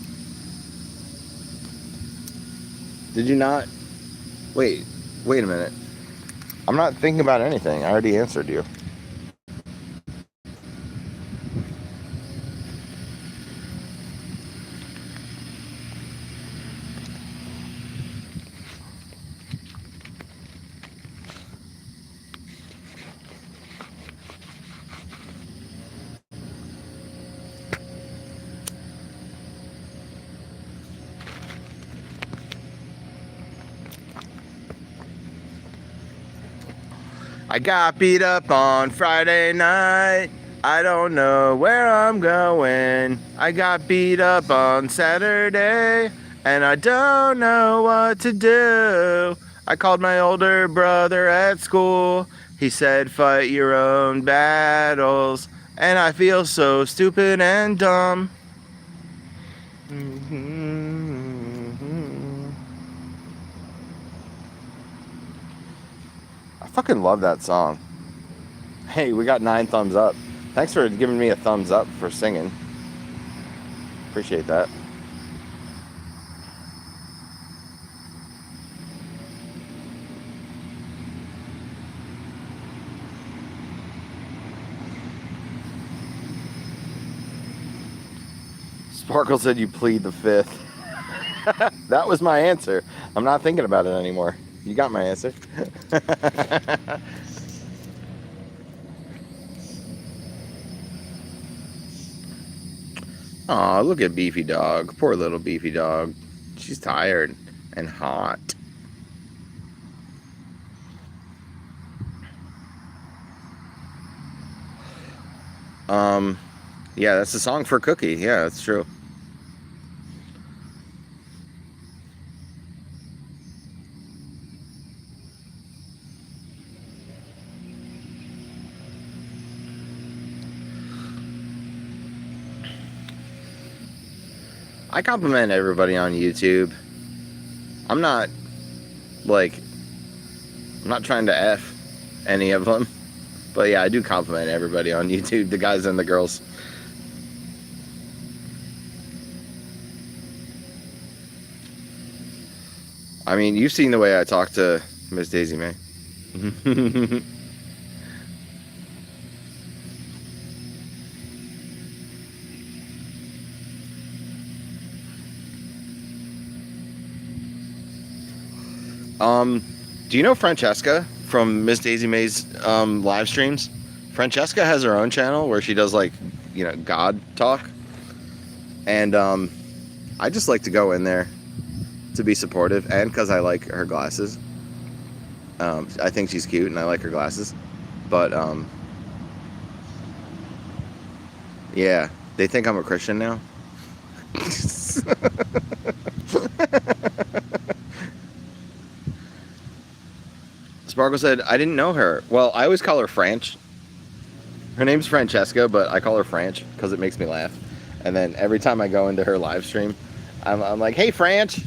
Did you not? Wait a minute. I'm not thinking about anything. I already answered you. I got beat up on Friday night. I don't know where I'm going. I got beat up on Saturday, and I don't know what to do. I called my older brother at school. He said, fight your own battles. And I feel so stupid and dumb. I fucking love that song. Hey, we got 9 thumbs up. Thanks for giving me a thumbs up for singing. Appreciate that. Sparkle said you plead the fifth. That was my answer. I'm not thinking about it anymore. You got my answer. Aw, look at Beefy Dog. Poor little Beefy Dog. She's tired and hot. Yeah, that's a song for Cookie. Yeah, that's true. I compliment everybody on YouTube. I'm not trying to F any of them. But yeah, I do compliment everybody on YouTube, the guys and the girls. I mean, you've seen the way I talk to Miss Daisy May. Do you know Francesca from Miss Daisy May's live streams? Francesca has her own channel where she does like, God talk. And I just like to go in there to be supportive, and because I like her glasses. I think she's cute and I like her glasses. But yeah, they think I'm a Christian now. Sparkle said, I didn't know her. Well, I always call her Franch. Her name's Francesca, but I call her Franch because it makes me laugh. And then every time I go into her live stream, I'm like, hey, Franch.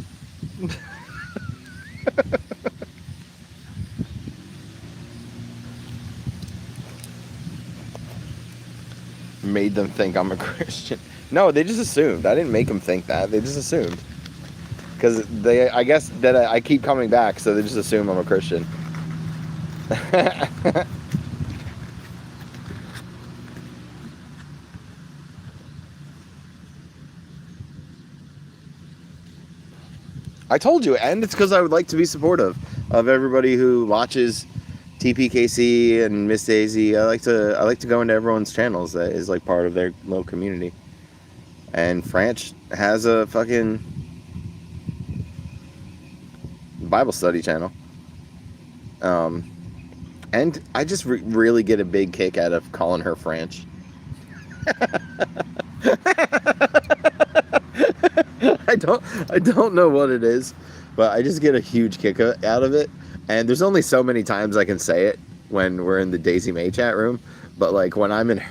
Made them think I'm a Christian. No, they just assumed. I didn't make them think that. They just assumed. Because I guess that I keep coming back, so they just assume I'm a Christian. I told you, and it's because I would like to be supportive of everybody who watches TPKC and Miss Daisy. I like to go into everyone's channels that is like part of their little community. And Franch has a fucking Bible study channel. And I just really get a big kick out of calling her Franch. I don't know what it is, but I just get a huge kick out of it. And there's only so many times I can say it when we're in the Daisy May chat room. But like when I'm in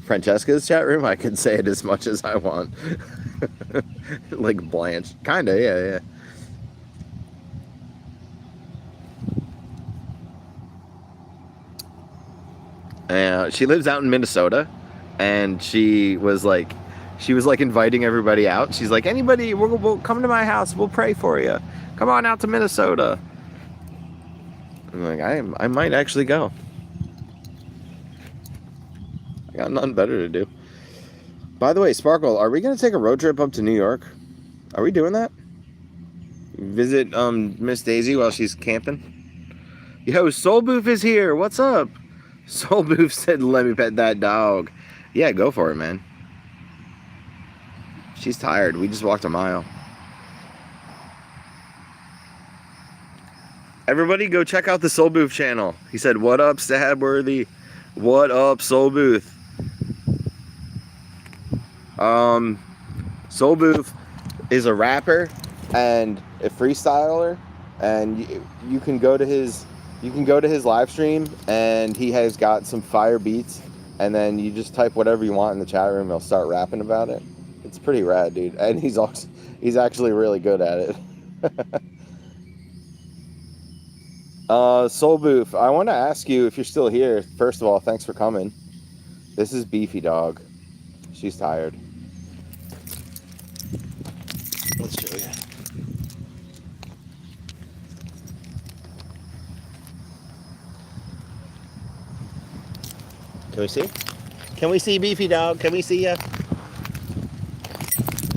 Francesca's chat room, I can say it as much as I want. Like Blanche. Kinda, yeah. She lives out in Minnesota, and she was like inviting everybody out. She's like, anybody, we'll come to my house. We'll pray for you. Come on out to Minnesota. I'm like, I might actually go. I got nothing better to do. By the way, Sparkle, are we gonna take a road trip up to New York? Are we doing that? Visit Miss Daisy while she's camping? Yo, Soul Booth is here. What's up? Soul Booth said, let me pet that dog. Yeah, go for it, man. She's tired. We just walked a mile. Everybody go check out the Soul Booth channel. He said, what up, Stabworthy? What up, Soul Booth? Soul Booth is a rapper and a freestyler, and you can go to his live stream, and he has got some fire beats, and then you just type whatever you want in the chat room, he'll start rapping about it. It's pretty rad, dude. And he's actually really good at it. Soul Booth, I want to ask you if you're still here. First of all, thanks for coming. This is Beefy Dog. She's tired. Let's show you. Can we see? Can we see Beefy Dog? Can we see ya?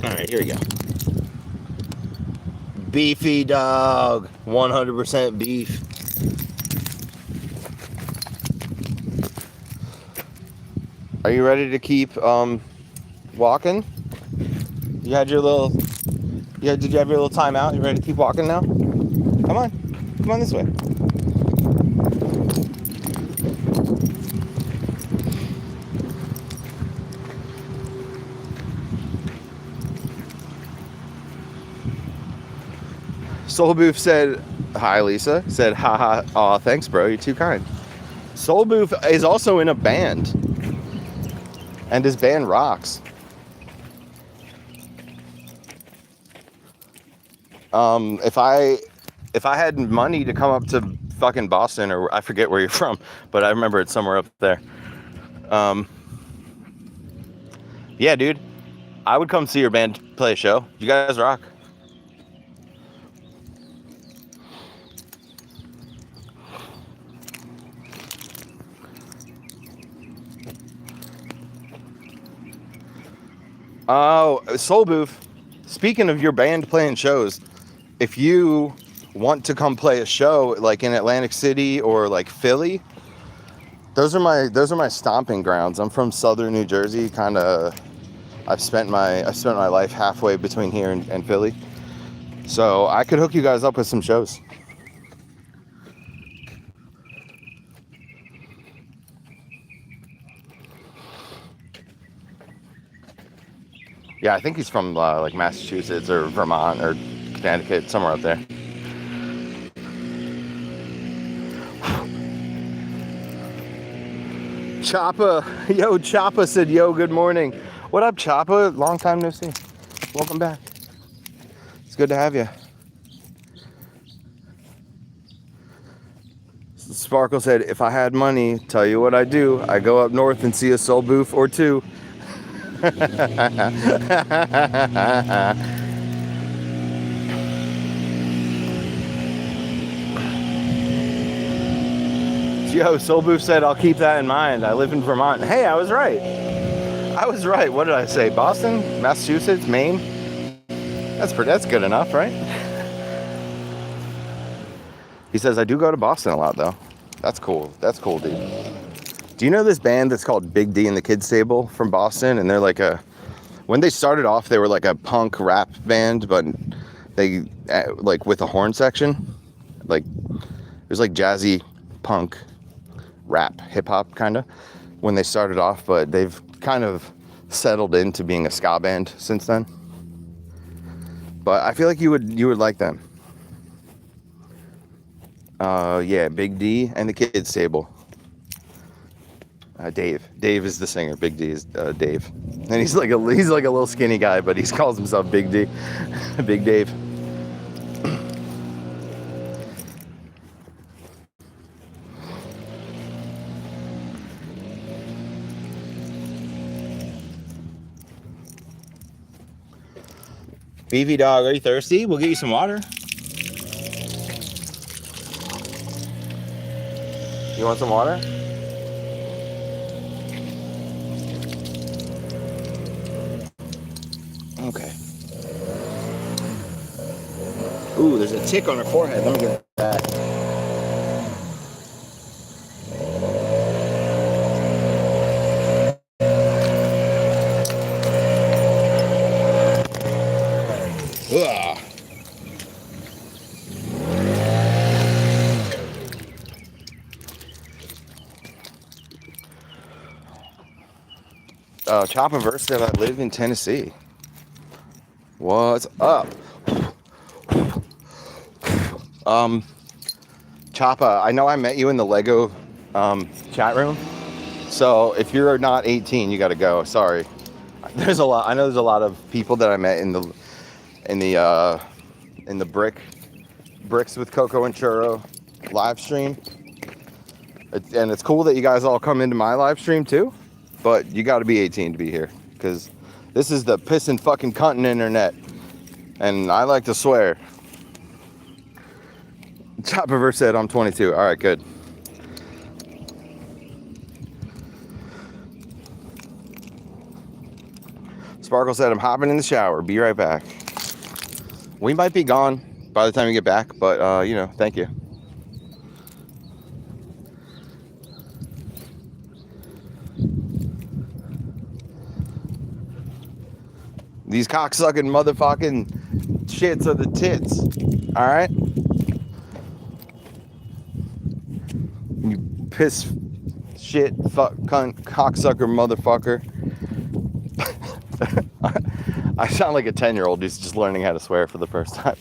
All right, here we go. Beefy Dog, 100% beef. Are you ready to keep walking? You had your little... Yeah, did you have your little time out? You ready to keep walking now? Come on. Come on this way. Soul Booth said, hi, Lisa. Said, haha, aw, thanks, bro. You're too kind. Soul Booth is also in a band. And his band rocks. If I had money to come up to fucking Boston, or I forget where you're from, but I remember it's somewhere up there. Yeah, dude. I would come see your band play a show. You guys rock. Oh, Soul Booth. Speaking of your band playing shows, if you want to come play a show like in Atlantic City or like Philly, those are my stomping grounds. I'm from Southern New Jersey, kind of. I spent my life halfway between here and Philly, so I could hook you guys up with some shows. Yeah, I think he's from like Massachusetts or Vermont or Connecticut, somewhere up there. Choppa, yo, Choppa said, yo, good morning. What up, Choppa? Long time no see. Welcome back. It's good to have you. Sparkle said, if I had money, tell you what I do. I go up north and see a Soul Booth or two. Yo, Soul Booth said, I'll keep that in mind. I live in Vermont. Hey, I was right. What did I say? Boston? Massachusetts? Maine? That's good enough, right? He says, I do go to Boston a lot, though. That's cool. That's cool, dude. Do you know this band that's called Big D and the Kids Table from Boston? And they're like when they started off, they were like a punk rap band, but they, like with a horn section. Like, it was like jazzy punk rap, hip hop kind of when they started off, but they've kind of settled into being a ska band since then. But I feel like you would like them. Yeah, Big D and the Kids Table. Dave is the singer. Big D is Dave, and he's like a little skinny guy, but he calls himself Big D. Big Dave. Beefy dog, are you thirsty? We'll get you some water. You want some water? Okay. Ooh, there's a tick on her forehead. Let me get that. Ugh. Choppaverse said I live in Tennessee. What's up? Choppa, I know I met you in the Lego chat room. So if you're not 18, you got to go. Sorry. I know there's a lot of people that I met in the bricks with Coco and Churro live stream. And it's cool that you guys all come into my live stream too, but you got to be 18 to be here, because this is the pissin' fucking cuntin' internet, and I like to swear. Choppaverse said I'm 22. All right, good. Sparkle said I'm hopping in the shower. Be right back. We might be gone by the time you get back, but thank you. These cocksucking motherfucking shits are the tits. All right? You piss, shit, fuck, cunt, cocksucker, motherfucker. I sound like a 10-year-old who's just learning how to swear for the first time.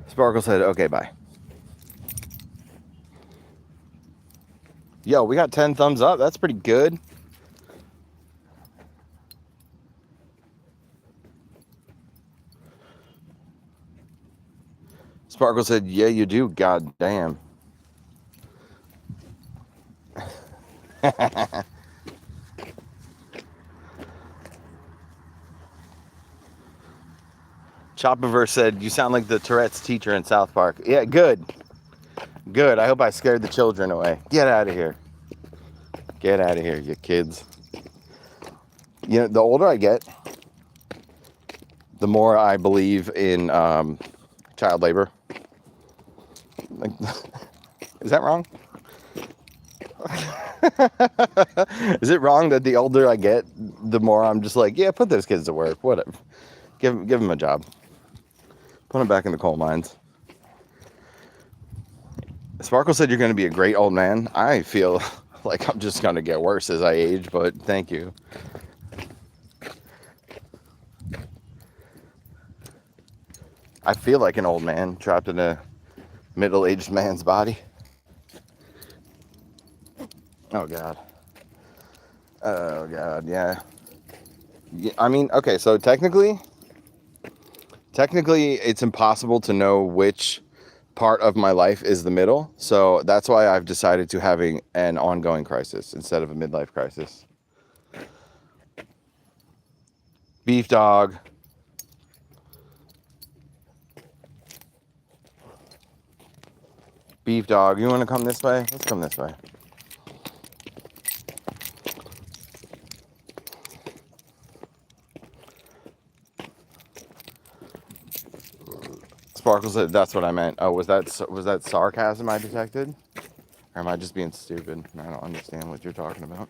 Sparkle said, okay, bye. Yo, we got 10 thumbs up. That's pretty good. Sparkle said, yeah, you do. God damn. Chopperverse said, you sound like the Tourette's teacher in South Park. Yeah, good. Good. I hope I scared the children away. Get out of here. Get out of here, you kids. You know, the older I get, the more I believe in child labor. Like, is that wrong? Is it wrong that the older I get, the more I'm just like, yeah, put those kids to work, whatever. Give them a job. Put them back in the coal mines. Sparkle said you're going to be a great old man. I feel like I'm just going to get worse as I age, but thank you. I feel like an old man trapped in a middle-aged man's body. Oh, God. Oh, God, yeah. I mean, okay, so technically, it's impossible to know which part of my life is the middle. So that's why I've decided to having an ongoing crisis instead of a midlife crisis. Beef dog. Beef dog, you want to come this way? Let's come this way. Sparkle said, that's what I meant. Oh, was that sarcasm I detected? Or am I just being stupid? I don't understand what you're talking about.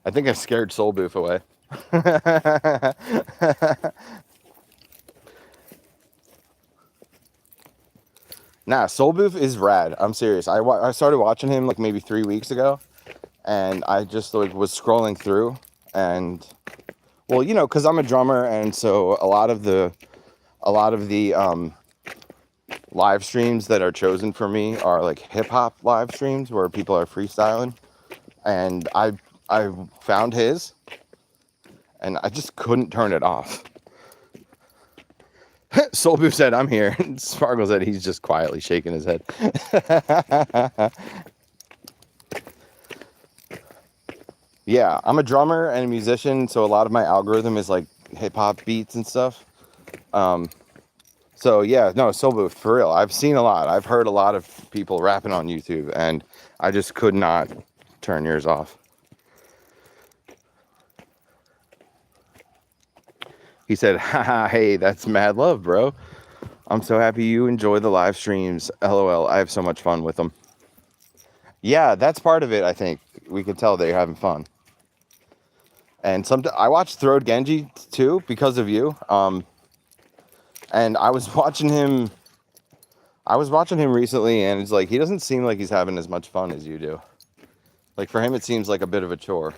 I think I scared Soul Booth away. Nah, Soul Booth is rad. I'm serious. I started watching him like maybe 3 weeks ago, and I just like was scrolling through, and well, you know, because I'm a drummer, and so a lot of the live streams that are chosen for me are like hip hop live streams where people are freestyling, and I found his, and I just couldn't turn it off. Soul Boo said, I'm here. Sparkle said he's just quietly shaking his head. Yeah, I'm a drummer and a musician, so a lot of my algorithm is like hip-hop beats and stuff. So yeah, no, Soul Booth, for real. I've seen a lot. I've heard a lot of people rapping on YouTube, and I just could not turn yours off. He said, haha, hey, that's mad love, bro. I'm so happy you enjoy the live streams. LOL, I have so much fun with them. Yeah, that's part of it, I think. We can tell that you're having fun. And I watched Throwed Genji too because of you. And I was watching him recently, and it's like he doesn't seem like he's having as much fun as you do. Like for him, it seems like a bit of a chore.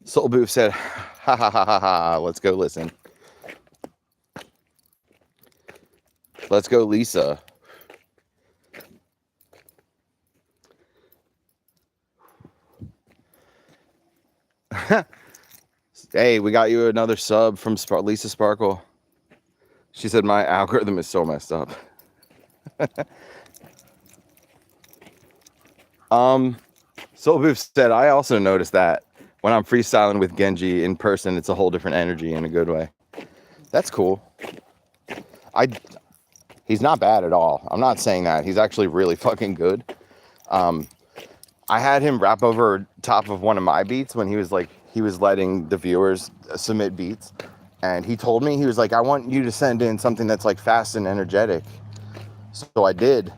Soul Booth said, ha ha ha ha ha, let's go listen. Let's go, Lisa. Hey, we got you another sub from Lisa Sparkle. She said, my algorithm is so messed up. Soul Booth said, I also noticed that when I'm freestyling with Genji in person, it's a whole different energy in a good way. That's cool. He's not bad at all. I'm not saying that. He's actually really fucking good. I had him rap over top of one of my beats when he was letting the viewers submit beats. And he told me, he was like, I want you to send in something that's like fast and energetic. So I did.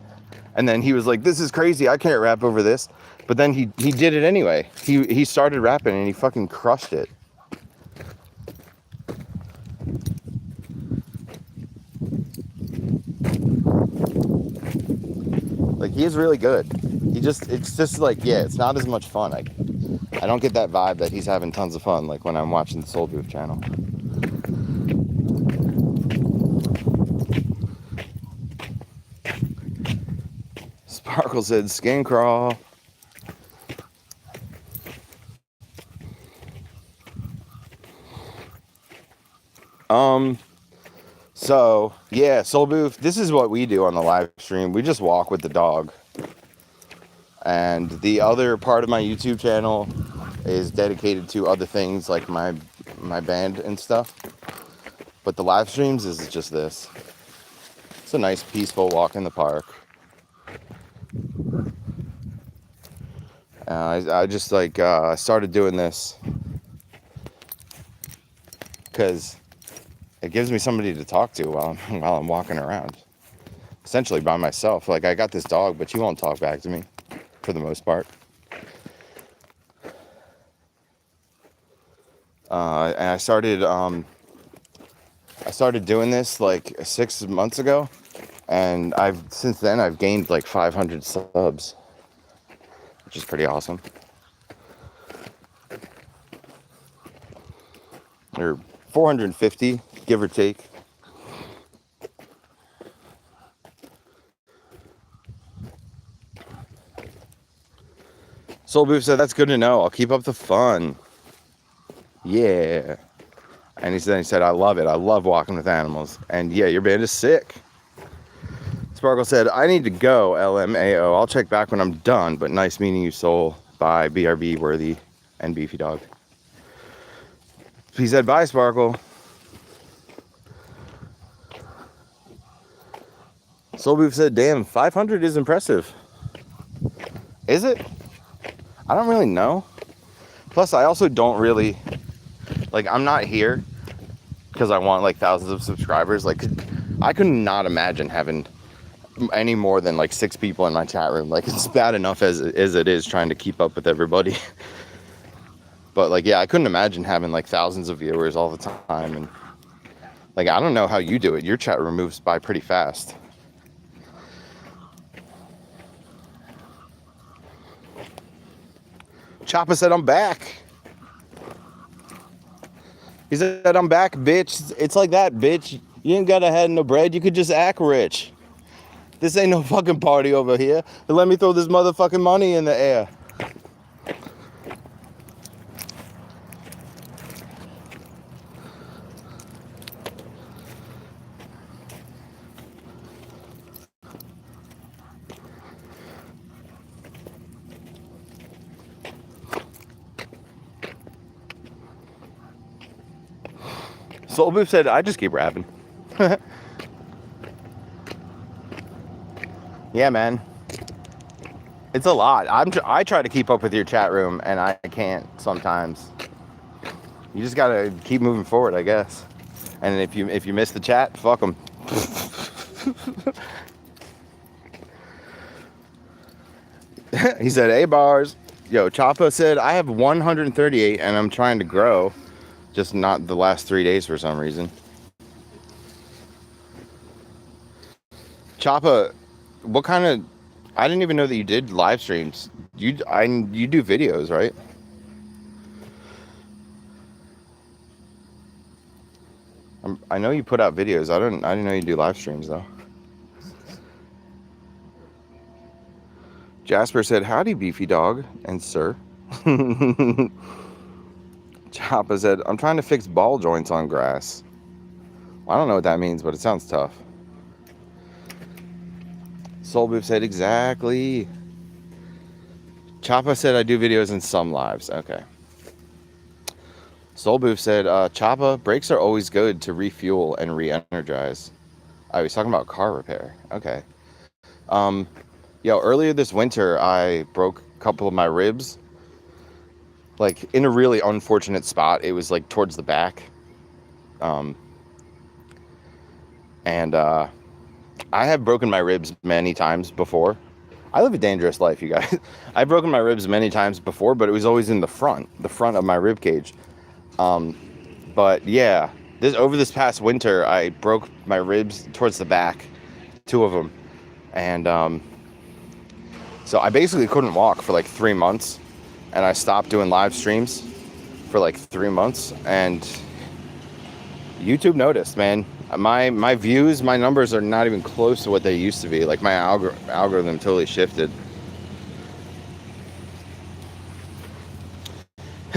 And then he was like, this is crazy, I can't rap over this. But then he did it anyway. He started rapping and he fucking crushed it. Like, he is really good. It's just like, yeah, it's not as much fun. I don't get that vibe that he's having tons of fun, like when I'm watching the Soul Booth channel. Sparkle said skin crawl. So yeah, Soul Booth, this is what we do on the live stream. We just walk with the dog. And the other part of my YouTube channel is dedicated to other things like my band and stuff. But the live streams is just this. It's a nice peaceful walk in the park. I just like I started doing this because it gives me somebody to talk to while I'm walking around, essentially by myself. Like, I got this dog, but she won't talk back to me for the most part. And I started doing this like 6 months ago, and since then I've gained like 500 subs, which is pretty awesome. Or 450, give or take. Soul Booth said, that's good to know. I'll keep up the fun. Yeah. And he said, I love it. I love walking with animals. And yeah, your band is sick. Sparkle said, I need to go, LMAO. I'll check back when I'm done, but nice meeting you, Soul. Bye, BRB, Worthy, and Beefy Dog. He said, bye, Sparkle. Soul Booth said, damn, 500 is impressive. Is it? I don't really know. Plus, I also don't really, like, I'm not here because I want like thousands of subscribers. Like, I could not imagine having any more than like 6 people in my chat room. Like, it's bad enough as it is trying to keep up with everybody. But like, yeah, I couldn't imagine having like thousands of viewers all the time. And like, I don't know how you do it. Your chat room moves by pretty fast. Choppa said, I'm back. He said, I'm back, bitch. It's like that, bitch. You ain't gotta have no bread. You could just act rich. This ain't no fucking party over here. And let me throw this motherfucking money in the air. Soul Booth said, I just keep rapping. Yeah, man. It's a lot. I try to keep up with your chat room, and I can't sometimes. You just gotta keep moving forward, I guess. And if you miss the chat, fuck them. He said, hey, bars. Yo, Choppa said, I have 138, and I'm trying to grow. Just not the last 3 days for some reason. Choppa, what kind of... I didn't even know that you did live streams. You do videos, right? I know you put out videos. I didn't know you do live streams though. Jasper said, howdy, Beefy Dog and sir. Choppa said, I'm trying to fix ball joints on grass. Well, I don't know what that means, but it sounds tough. Soul Booth said, exactly. Choppa said, I do videos in some lives. Okay. Soul Booth said, Choppa, brakes are always good to refuel and re-energize. Oh, he's talking about car repair. Okay. Earlier this winter, I broke a couple of my ribs. Like, in a really unfortunate spot. It was, like, towards the back. Um, and I have broken my ribs many times before. I live a dangerous life, you guys. I've broken my ribs many times before, but it was always in the front of my rib cage. But yeah, over this past winter, I broke my ribs towards the back, 2 of them. And so I basically couldn't walk for like 3 months, and I stopped doing live streams for like 3 months, and YouTube noticed, man. My views, my numbers are not even close to what they used to be. Like my algorithm totally shifted.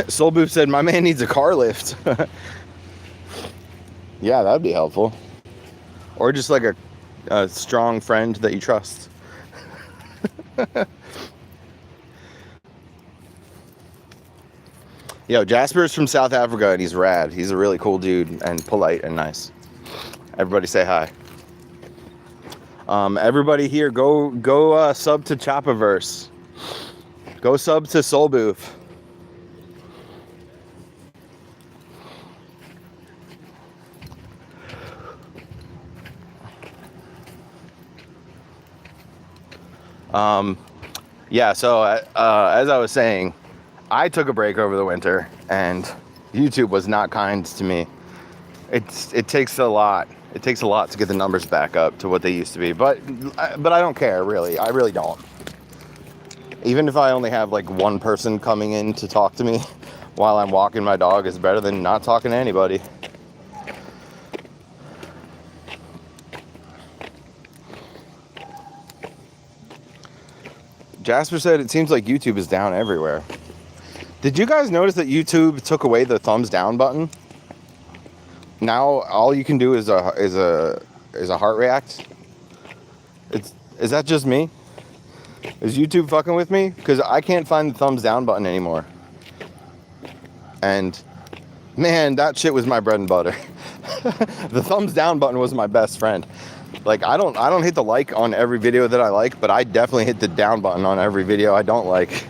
Soul Booth said, my man needs a car lift. Yeah, that'd be helpful. Or just like a strong friend that you trust. Yo, Jasper's from South Africa and he's rad. He's a really cool dude and polite and nice. Everybody say hi. Everybody here, go sub to Choppaverse. Go sub to Soul Booth. Yeah, so as I was saying, I took a break over the winter and YouTube was not kind to me. It takes a lot. It takes a lot to get the numbers back up to what they used to be, but I don't care, really. I really don't. Even if I only have like one person coming in to talk to me while I'm walking my dog is better than not talking to anybody. Jasper said it seems like YouTube is down everywhere. Did you guys notice that YouTube took away the thumbs down button? Now all you can do is a heart react. Is that just me? Is YouTube fucking with me? Because I can't find the thumbs down button anymore. And man, that shit was my bread and butter. The thumbs down button was my best friend. Like I don't hit the like on every video that I like, but I definitely hit the down button on every video I don't like.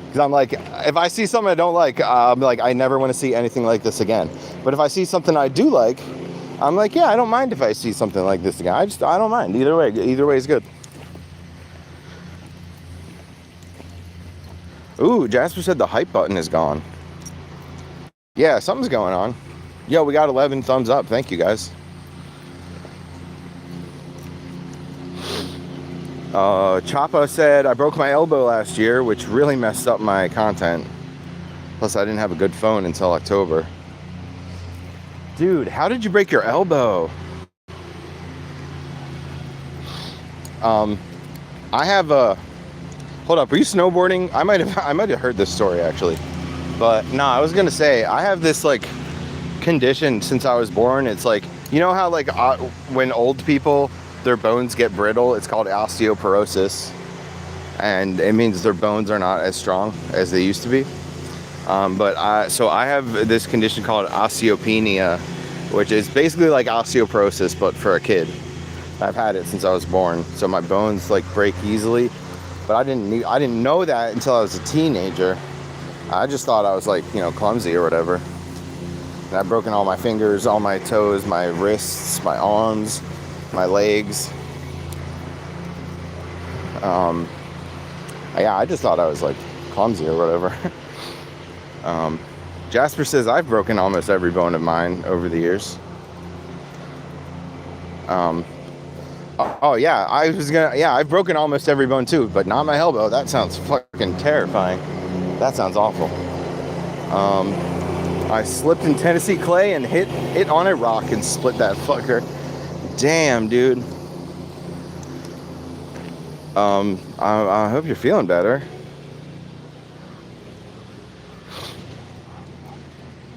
Because I'm like, if I see something I don't like, I'm like, I never want to see anything like this again. But if I see something I do like, I'm like, yeah, I don't mind if I see something like this again. I don't mind. Either way is good. Ooh, Jasper said the hype button is gone. Yeah, something's going on. Yo, we got 11 thumbs up. Thank you, guys. Choppa said, I broke my elbow last year, which really messed up my content. Plus, I didn't have a good phone until October. Dude, how did you break your elbow? I have a... Hold up, are you snowboarding? I might have heard this story, actually. But, no, I was going to say, I have this, like, condition since I was born. It's like, you know how, like, when old people... their bones get brittle, it's called osteoporosis, and it means their bones are not as strong as they used to be. So I have this condition called osteopenia, which is basically like osteoporosis but for a kid. I've had it since I was born, so my bones like break easily, but I didn't know that until I was a teenager. I just thought I was like, you know, clumsy or whatever. And I've broken all my fingers, all my toes, my wrists, my arms, my legs. Yeah, I just thought I was like clumsy or whatever. Jasper says I've broken almost every bone of mine over the years. Oh yeah, I've broken almost every bone too, but not my elbow. That sounds fucking terrifying. That sounds awful. I slipped in Tennessee clay and hit it on a rock and split that fucker. Damn, dude. I hope you're feeling better.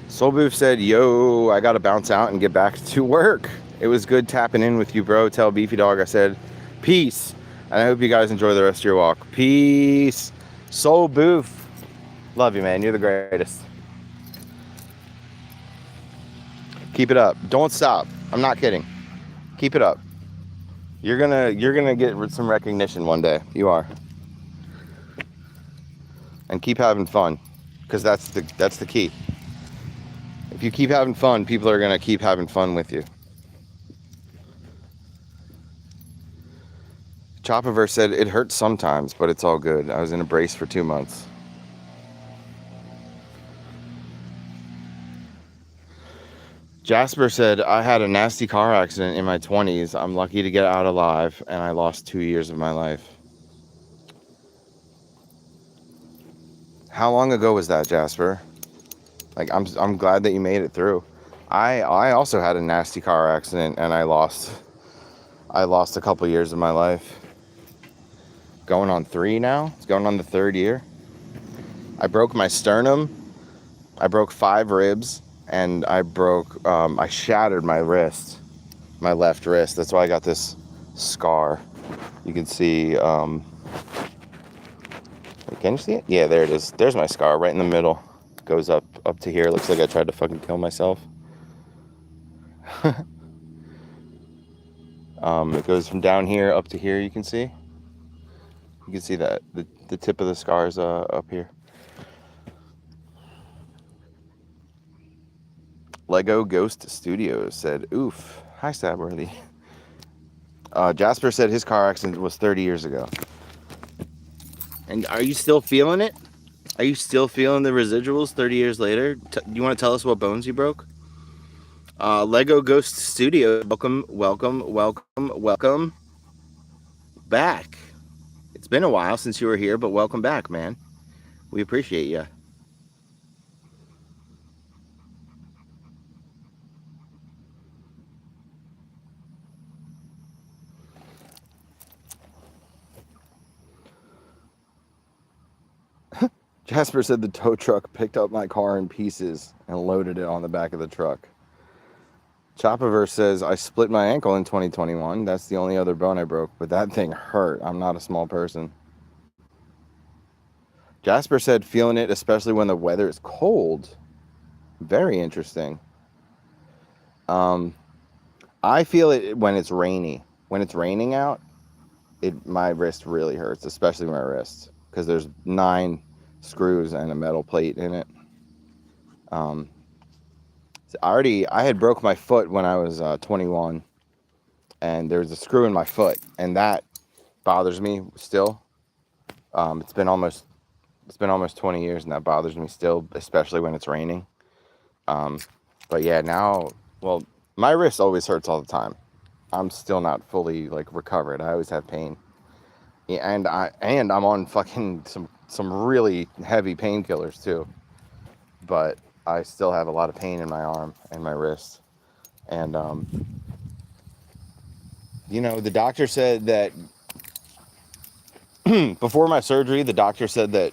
Soul Booth said, yo, I gotta bounce out and get back to work. It was good tapping in with you, bro. Tell Beefy Dog I said peace. And I hope you guys enjoy the rest of your walk. Peace. Soul Booth. Love you, man. You're the greatest. Keep it up. Don't stop. I'm not kidding. Keep it up. You're gonna get some recognition one day. You are. And keep having fun. because that's the key. If you keep having fun, people are gonna keep having fun with you. Chopaverse said it hurts sometimes, but it's all good. I was in a brace for 2 months. Jasper said, I had a nasty car accident in my 20s. I'm lucky to get out alive, and I lost 2 years of my life. How long ago was that, Jasper? Like, I'm glad that you made it through. I also had a nasty car accident, and I lost a couple years of my life. Going on 3 now? It's going on the 3rd year. I broke my sternum. I broke 5 ribs. And I shattered my wrist, my left wrist. That's why I got this scar. You can see, can you see it? Yeah, there it is. There's my scar right in the middle. Goes up to here. Looks like I tried to fucking kill myself. It goes from down here up to here, you can see. You can see that, the tip of the scar is up here. Lego Ghost Studios said, oof. Hi, Stabworthy. Jasper said his car accident was 30 years ago. And are you still feeling it? Are you still feeling the residuals 30 years later? You want to tell us what bones you broke? Lego Ghost Studio, welcome back. It's been a while since you were here, but welcome back, man. We appreciate you. Jasper said the tow truck picked up my car in pieces and loaded it on the back of the truck. Chopaverse says, I split my ankle in 2021. That's the only other bone I broke, but that thing hurt. I'm not a small person. Jasper said, feeling it, especially when the weather is cold. Very interesting. I feel it when it's rainy. When it's raining out, my wrist really hurts, especially my wrist, because there's 9 screws and a metal plate in it. I had broke my foot when I was 21, and there's a screw in my foot, and that bothers me still. It's been almost 20 years, and that bothers me still, especially when it's raining. But yeah, now, well, my wrist always hurts all the time. I'm still not fully recovered. I always have pain. Yeah, and I'm on fucking some really heavy painkillers too. But I still have a lot of pain in my arm and my wrist. And the doctor said that before my surgery, the doctor said that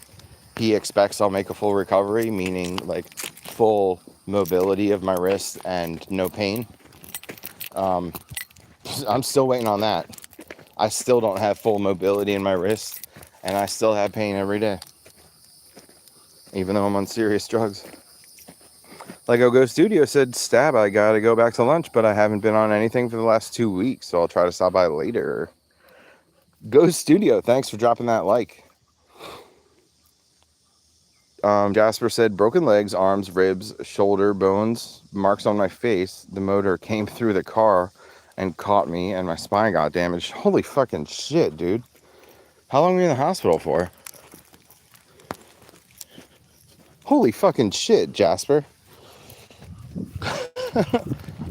he expects I'll make a full recovery, meaning full mobility of my wrist and no pain. I'm still waiting on that. I still don't have full mobility in my wrist, and I still have pain every day, even though I'm on serious drugs. Lego Go Studio said, Stab, I gotta go back to lunch, but I haven't been on anything for the last 2 weeks, so I'll try to stop by later. Go Studio, thanks for dropping that like. Jasper said, broken legs, arms, ribs, shoulder, bones, marks on my face. The motor came through the car and caught me, and my spine got damaged. Holy fucking shit, dude. How long were you in the hospital for? Holy fucking shit, Jasper.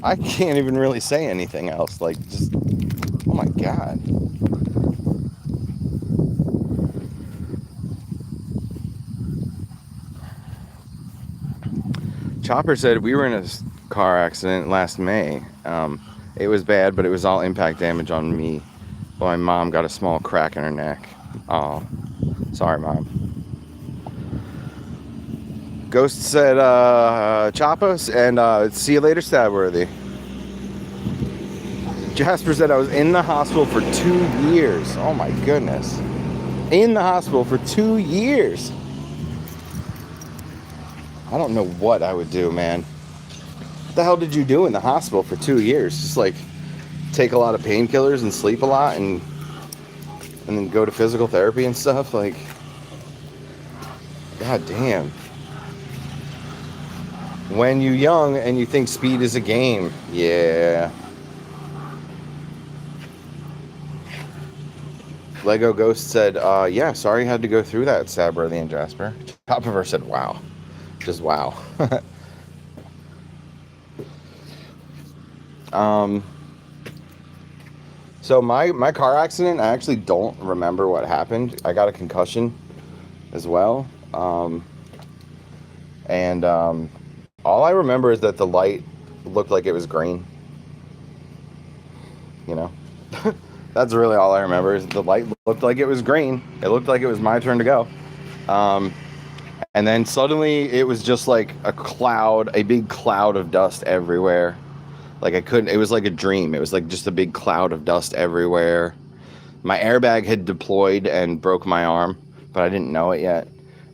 I can't even really say anything else. Just, oh my God. Chopper said we were in a car accident last May. It was bad, but it was all impact damage on me. But my mom got a small crack in her neck. Oh, sorry, Mom. Ghost said, chop us, and see you later, Stabworthy. Jasper said I was in the hospital for 2 years. Oh my goodness. In the hospital for 2 years. I don't know what I would do, man. What the hell did you do in the hospital for 2 years? Just take a lot of painkillers and sleep a lot and then go to physical therapy and stuff? God damn. When you young and you think speed is a game. Yeah. Lego Ghost said, yeah, sorry you had to go through that, Stabworthy and Jasper. Top of her said, wow. Just wow. um, so my car accident, I actually don't remember what happened. I got a concussion as well. And all I remember is that the light looked like it was green. You know? That's really all I remember is the light looked like it was green. It looked like it was my turn to go. And then suddenly it was just like a big cloud of dust everywhere. Like it was like a dream. It was like just a big cloud of dust everywhere. My airbag had deployed and broke my arm, but I didn't know it yet.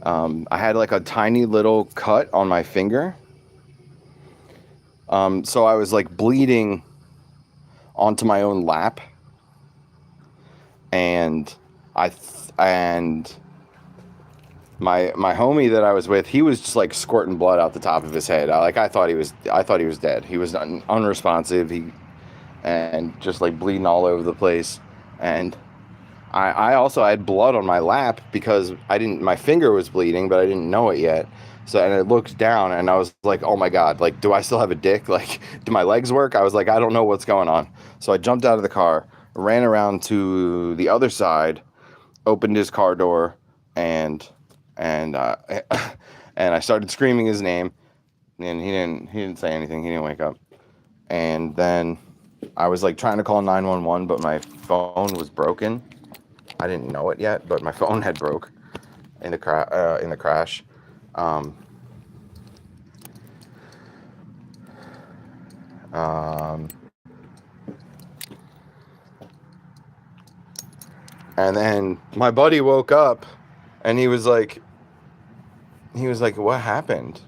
I had like a tiny little cut on my finger. So I was like bleeding onto my own lap. And my homie that I was with, he was just like squirting blood out the top of his head. I thought he was dead. He was unresponsive. And just like bleeding all over the place. And I also had blood on my lap because my finger was bleeding, but I didn't know it yet. So, and I looked down and I was like, oh my God, like, do I still have a dick? Like, do my legs work? I was like, I don't know what's going on. So I jumped out of the car, ran around to the other side, opened his car door, and and I started screaming his name, and he didn't say anything. He didn't wake up. And then I was like trying to call 911, but my phone was broken. I didn't know it yet, but my phone had broke in the crash. Um, um, and then my buddy woke up, and he was like, "What happened?"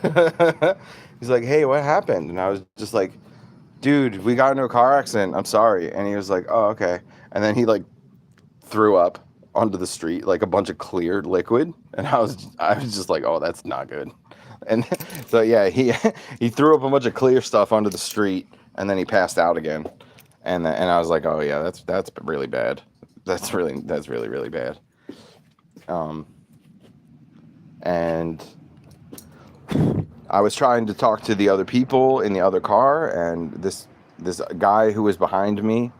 He's like, "Hey, what happened?" And I was just like, "Dude, we got into a car accident. I'm sorry." And he was like, "Oh, okay." And then he like threw up onto the street like a bunch of clear liquid, and I was just like, "Oh, that's not good." And so yeah, he threw up a bunch of clear stuff onto the street, and then he passed out again. And I was like, "Oh yeah, that's really bad. That's really bad." And I was trying to talk to the other people in the other car, and this guy who was behind me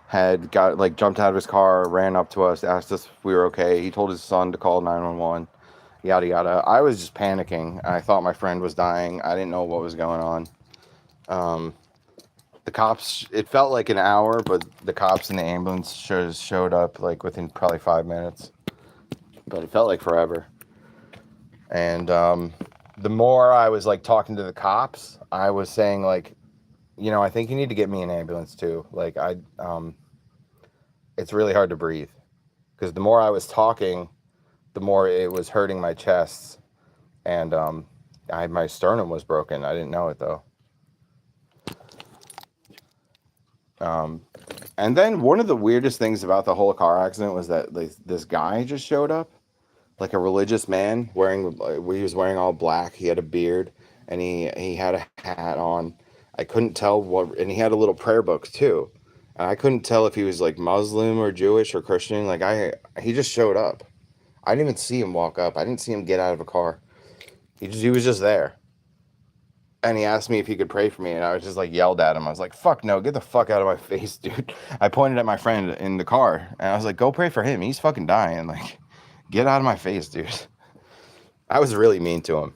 had jumped out of his car, ran up to us, asked us if we were okay. He told his son to call 911, yada yada. I was just panicking. I thought my friend was dying. I didn't know what was going on. The cops, it felt like an hour, but the cops and the ambulance showed up like within probably 5 minutes. But it felt like forever. And the more I was like talking to the cops, I was saying like, I think you need to get me an ambulance too. Like it's really hard to breathe. Because the more I was talking, the more it was hurting my chest. And my sternum was broken. I didn't know it though. And then one of the weirdest things about the whole car accident was that this guy just showed up, like a religious man he was wearing all black. He had a beard and he had a hat on. I couldn't tell and he had a little prayer book too. And I couldn't tell if he was like Muslim or Jewish or Christian. He just showed up. I didn't even see him walk up. I didn't see him get out of a car. He was just there. And he asked me if he could pray for me, and I was just like yelled at him. I was like, "Fuck no, get the fuck out of my face, dude." I pointed at my friend in the car, and I was like, "Go pray for him. He's fucking dying. Like, get out of my face, dude." I was really mean to him.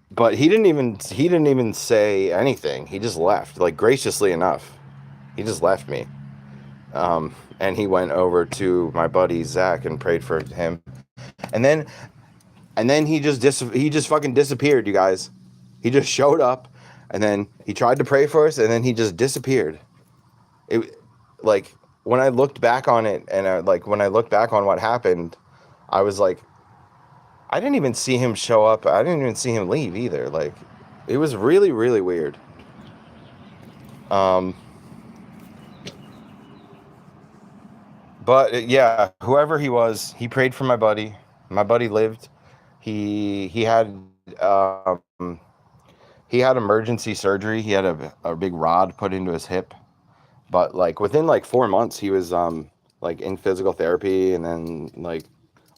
But he didn't even say anything. He just left, like graciously enough. He just left me. And he went over to my buddy Zach and prayed for him. And then he just fucking disappeared, you guys. He just showed up, and then he tried to pray for us, and then he just disappeared. It, like, when I looked back on it, and when I looked back on what happened, I was like, I didn't even see him show up. I didn't even see him leave either. Like, it was really, really weird. But yeah, whoever he was, he prayed for my buddy. My buddy lived. He had he had emergency surgery. He had a big rod put into his hip, but like within like 4 months, he was like in physical therapy and then like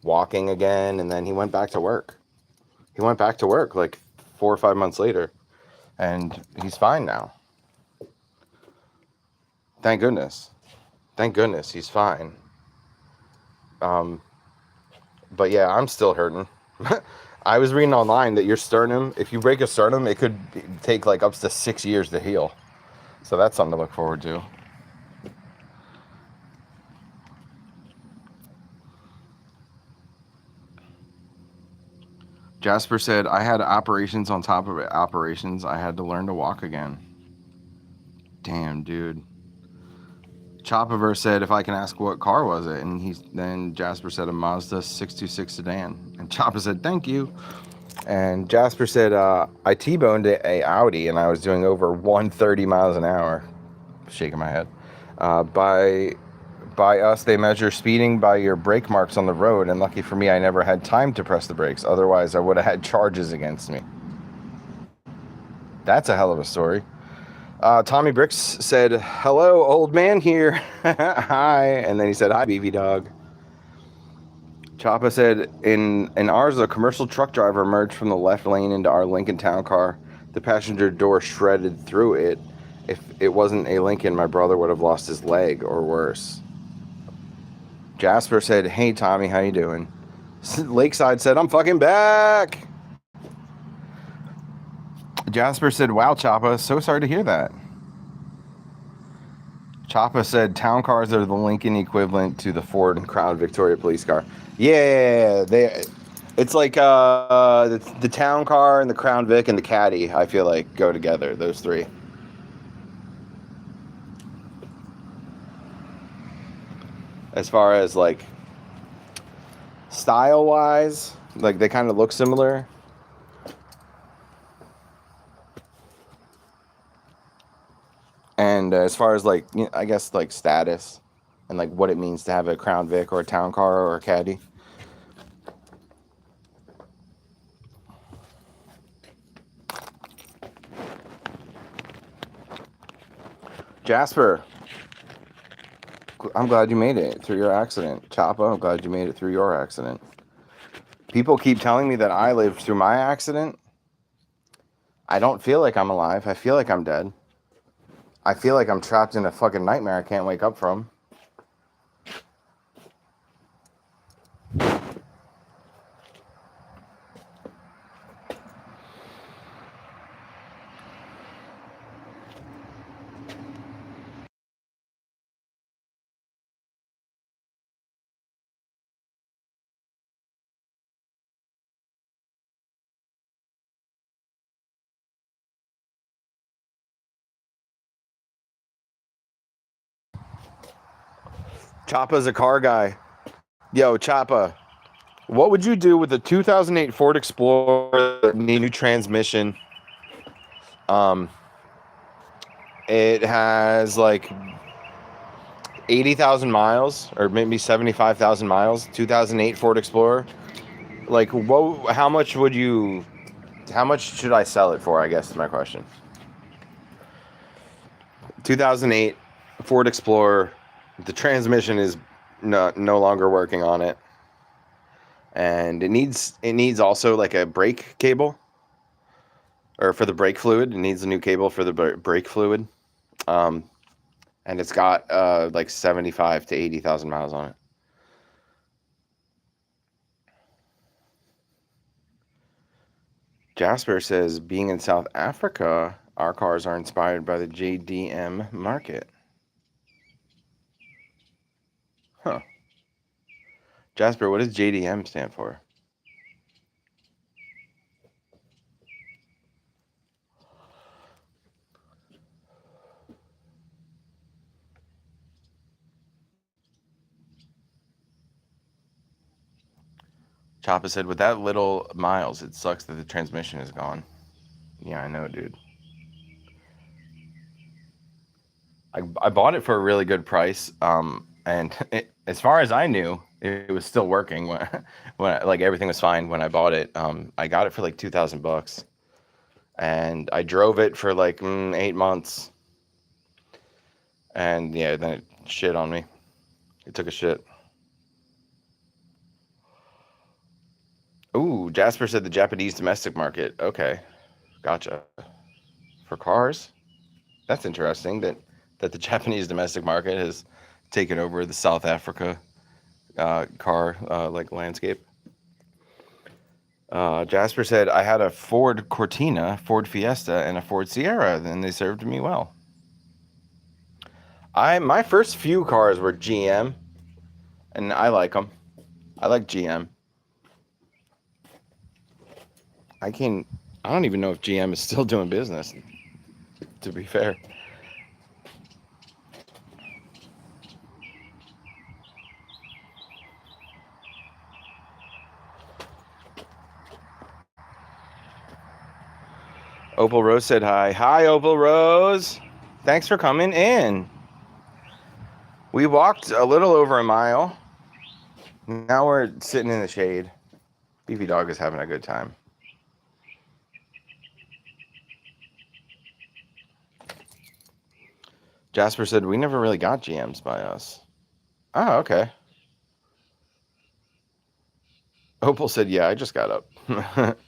walking again, and then he went back to work. He went back to work like 4 or 5 months later, and he's fine now. Thank goodness. Thank goodness he's fine. But yeah, I'm still hurting. I was reading online that your sternum, if you break a sternum, it could take like up to 6 years to heal. So that's something to look forward to. Jasper said, I had operations on top of operations. I had to learn to walk again. Damn, dude. Chopaverse said, if I can ask what car was it? And then Jasper said, a Mazda 626 sedan. And Choppa said, thank you. And Jasper said, I T-boned a Audi and I was doing over 130 miles an hour. Shaking my head. By us, they measure speeding by your brake marks on the road, and lucky for me, I never had time to press the brakes. Otherwise, I would have had charges against me. That's a hell of a story. Tommy Bricks said, hello, old man here. Hi. And then he said, hi, BB dog. Choppa said, in ours, a commercial truck driver emerged from the left lane into our Lincoln Town car. The passenger door shredded through it. If it wasn't a Lincoln, my brother would have lost his leg or worse. Jasper said, hey, Tommy, how you doing? Lakeside said, I'm fucking back. Jasper said, wow, Choppa, so sorry to hear that. Choppa said, town cars are the Lincoln equivalent to the Ford and Crown Victoria police car. Yeah, it's like the town car and the Crown Vic and the Caddy, I feel like, go together, those three. As far as like style wise, like they kind of look similar. And as far as like, you know, I guess like status and like what it means to have a Crown Vic or a town car or a Caddy. Jasper, I'm glad you made it through your accident. Choppa, I'm glad you made it through your accident. People keep telling me that I lived through my accident. I don't feel like I'm alive. I feel like I'm dead. I feel like I'm trapped in a fucking nightmare I can't wake up from. Choppa's a car guy. Yo, Choppa, what would you do with a 2008 Ford Explorer that needs new transmission? It has like 80,000 miles or maybe 75,000 miles, 2008 Ford Explorer. Like, how much should I sell it for, I guess is my question. 2008 Ford Explorer, the transmission is no longer working on it. And it needs also like a brake cable, or for the brake fluid. It needs a new cable for the brake fluid. And it's got like 75 to 80,000 miles on it. Jasper says, being in South Africa, our cars are inspired by the JDM market. Huh. Jasper, what does JDM stand for? Choppa said, with that little miles, it sucks that the transmission is gone. Yeah, I know, dude. I bought it for a really good price, and as far as I knew, it was still working when like everything was fine when I bought it. I got it for like $2,000, and I drove it for like 8 months, and yeah, then it shit on me. It took a shit. Ooh, Jasper said the Japanese domestic market. Okay, gotcha. For cars, that's interesting. That the Japanese domestic market has taken over the South Africa car like landscape. Jasper said I had a Ford Cortina, Ford Fiesta, and a Ford Sierra, and they served me well. My first few cars were GM, and I like them. I like GM. I don't even know if GM is still doing business, to be fair. Opal Rose said hi. Hi, Opal Rose. Thanks for coming in. We walked a little over a mile. Now we're sitting in the shade. Beefy Dog is having a good time. Jasper said we never really got GMs by us. Oh, okay. Opal said, yeah, I just got up.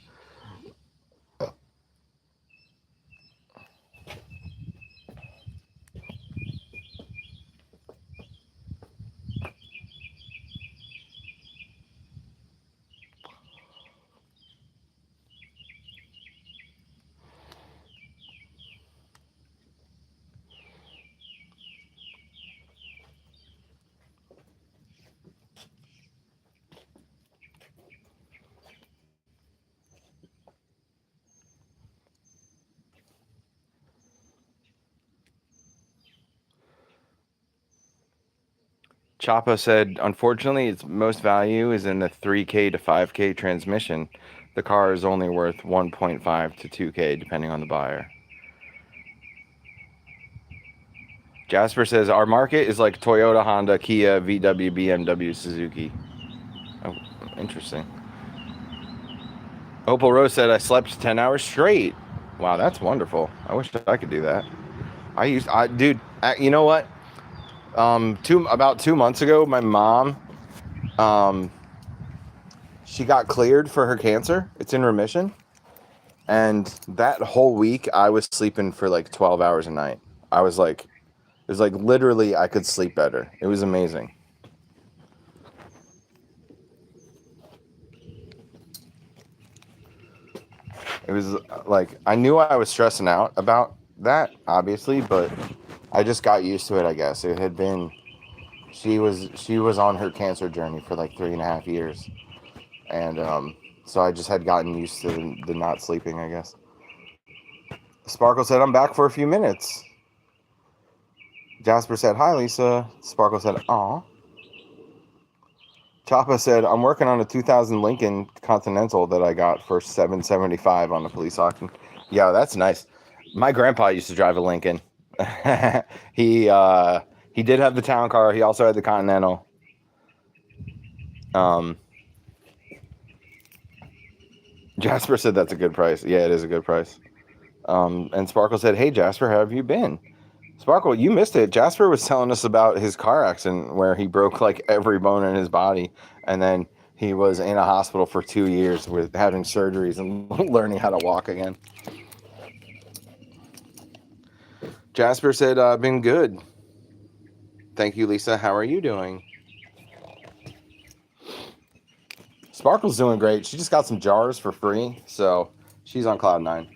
Chapa said, unfortunately, its most value is in the 3K to 5K transmission. The car is only worth 1.5 to 2K, depending on the buyer. Jasper says, our market is like Toyota, Honda, Kia, VW, BMW, Suzuki. Oh, interesting. Opal Rose said, I slept 10 hours straight. Wow, that's wonderful. I wish I could do that. Dude, you know what? About 2 months ago, my mom, she got cleared for her cancer. It's in remission. And that whole week, I was sleeping for like 12 hours a night. I was like, it was like literally I could sleep better. It was amazing. It was like, I knew I was stressing out about that, obviously, but I just got used to it, I guess. It had been, she was on her cancer journey for like 3.5 years. And so I just had gotten used to the not sleeping, I guess. Sparkle said, I'm back for a few minutes. Jasper said, hi, Lisa. Sparkle said, aw. Chapa said, I'm working on a 2000 Lincoln Continental that I got for $775 on the police auction. Yeah, that's nice. My grandpa used to drive a Lincoln. He did have the town car. He also had the Continental. Jasper said that's a good price. Yeah, it is a good price. And Sparkle said, hey, Jasper, how have you been? Sparkle, you missed it. Jasper was telling us about his car accident where he broke like every bone in his body, and then he was in a hospital for 2 years with having surgeries and learning how to walk again. Jasper said, been good. Thank you, Lisa. How are you doing? Sparkle's doing great. She just got some jars for free, so she's on cloud 9.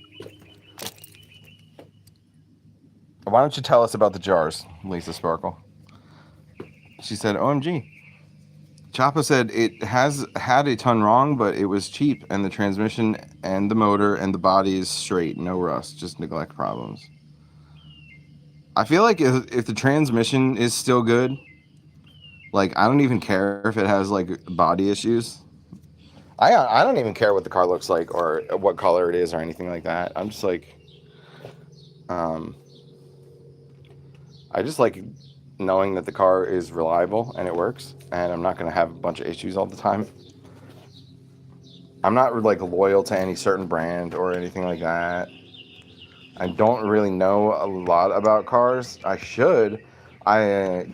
Why don't you tell us about the jars, Lisa Sparkle? She said, OMG. Chapa said it has had a ton wrong, but it was cheap, and the transmission and the motor and the body is straight, no rust, just neglect problems. I feel like if the transmission is still good, like I don't even care if it has like body issues. I don't even care what the car looks like or what color it is or anything like that. I'm just like, I just like knowing that the car is reliable and it works, and I'm not going to have a bunch of issues all the time. I'm not like loyal to any certain brand or anything like that. I don't really know a lot about cars. I should.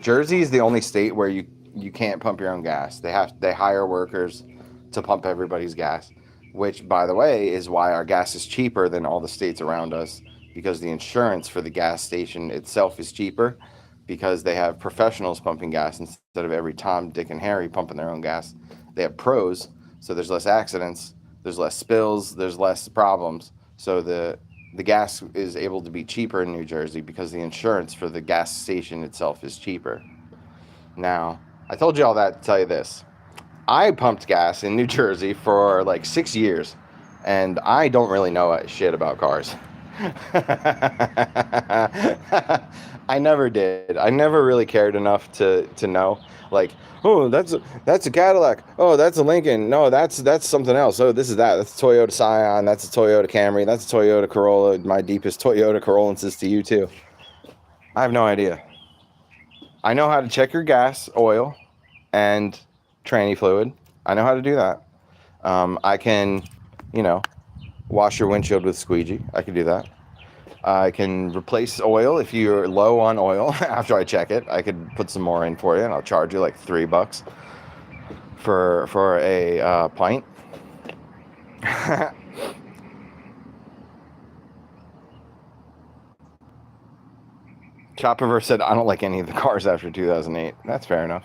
Jersey is the only state where you can't pump your own gas. They hire workers to pump everybody's gas, which, by the way, is why our gas is cheaper than all the states around us, because the insurance for the gas station itself is cheaper, because they have professionals pumping gas instead of every Tom, Dick, and Harry pumping their own gas. They have pros, so there's less accidents, there's less spills, there's less problems. So the gas is able to be cheaper in New Jersey because the insurance for the gas station itself is cheaper. Now, I told you all that to tell you this. I pumped gas in New Jersey for like 6 years, and I don't really know shit about cars. I never did. I never really cared enough to know. Like, oh, that's a Cadillac. Oh, that's a Lincoln. No, that's something else. Oh, this is that. That's a Toyota Scion. That's a Toyota Camry. That's a Toyota Corolla. My deepest Toyota Corollances to you too. I have no idea. I know how to check your gas, oil, and tranny fluid. I know how to do that. I can, wash your windshield with squeegee. I can do that. I can replace oil if you're low on oil. After I check it, I could put some more in for you, and I'll charge you like $3 for a pint. Chopperverse said, I don't like any of the cars after 2008. That's fair enough.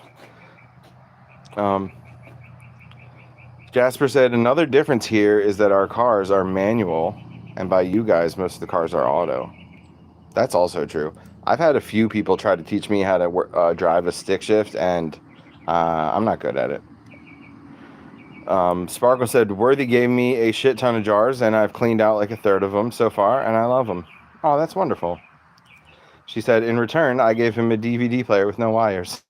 Jasper said, another difference here is that our cars are manual, and by you guys, most of the cars are auto. That's also true. I've had a few people try to teach me how to drive a stick shift, and I'm not good at it. Sparkle said, Worthy gave me a shit ton of jars, and I've cleaned out like a third of them so far, and I love them. Oh, that's wonderful. She said, in return, I gave him a DVD player with no wires.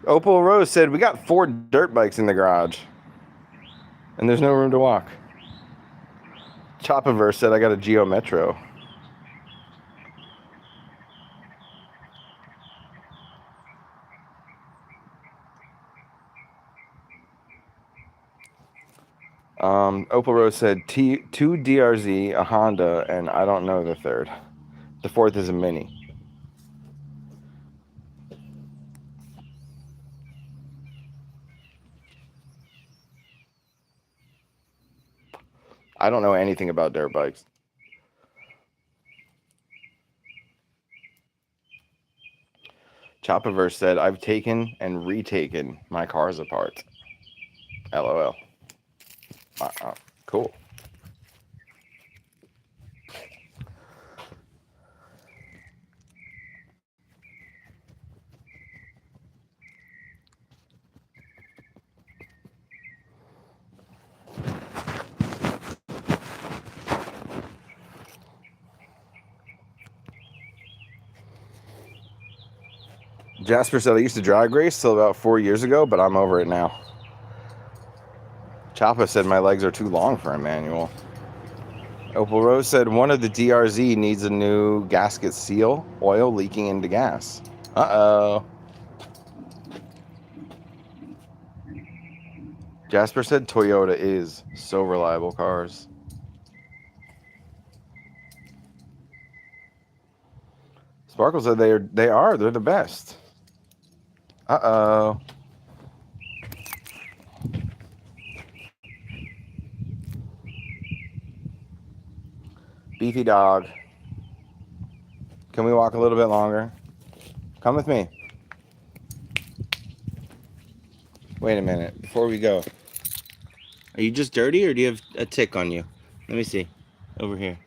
Opal Rose said, we got 4 dirt bikes in the garage, and there's no room to walk. Chopaverse said, I got a Geo Metro. Opal Rose said, 2 DRZ, a Honda, and I don't know the third. The fourth is a Mini. I don't know anything about dirt bikes. Chopaverse said, I've taken and retaken my cars apart. LOL. Cool. Jasper said, I used to drag race till about 4 years ago, but I'm over it now. Choppa said, my legs are too long for a manual. Opal Rose said, one of the DRZ needs a new gasket seal, oil leaking into gas. Uh-oh. Jasper said Toyota is so reliable cars. Sparkle said they're the best. Uh-oh. Beefy dog. Can we walk a little bit longer? Come with me. Wait a minute, before we go. Are you just dirty, or do you have a tick on you? Let me see. Over here.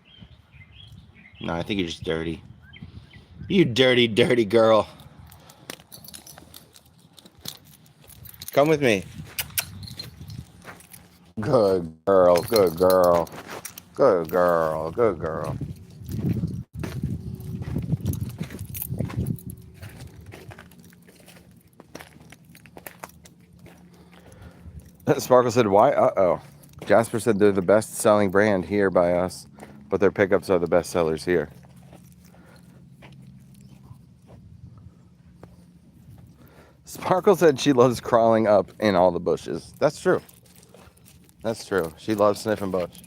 No, I think you're just dirty. You dirty, dirty girl. Come with me. Good girl, good girl. Good girl, good girl. Sparkle said, why? Uh-oh. Jasper said they're the best-selling brand here by us, but their pickups are the best sellers here. Sparkle said she loves crawling up in all the bushes. That's true. That's true. She loves sniffing bush.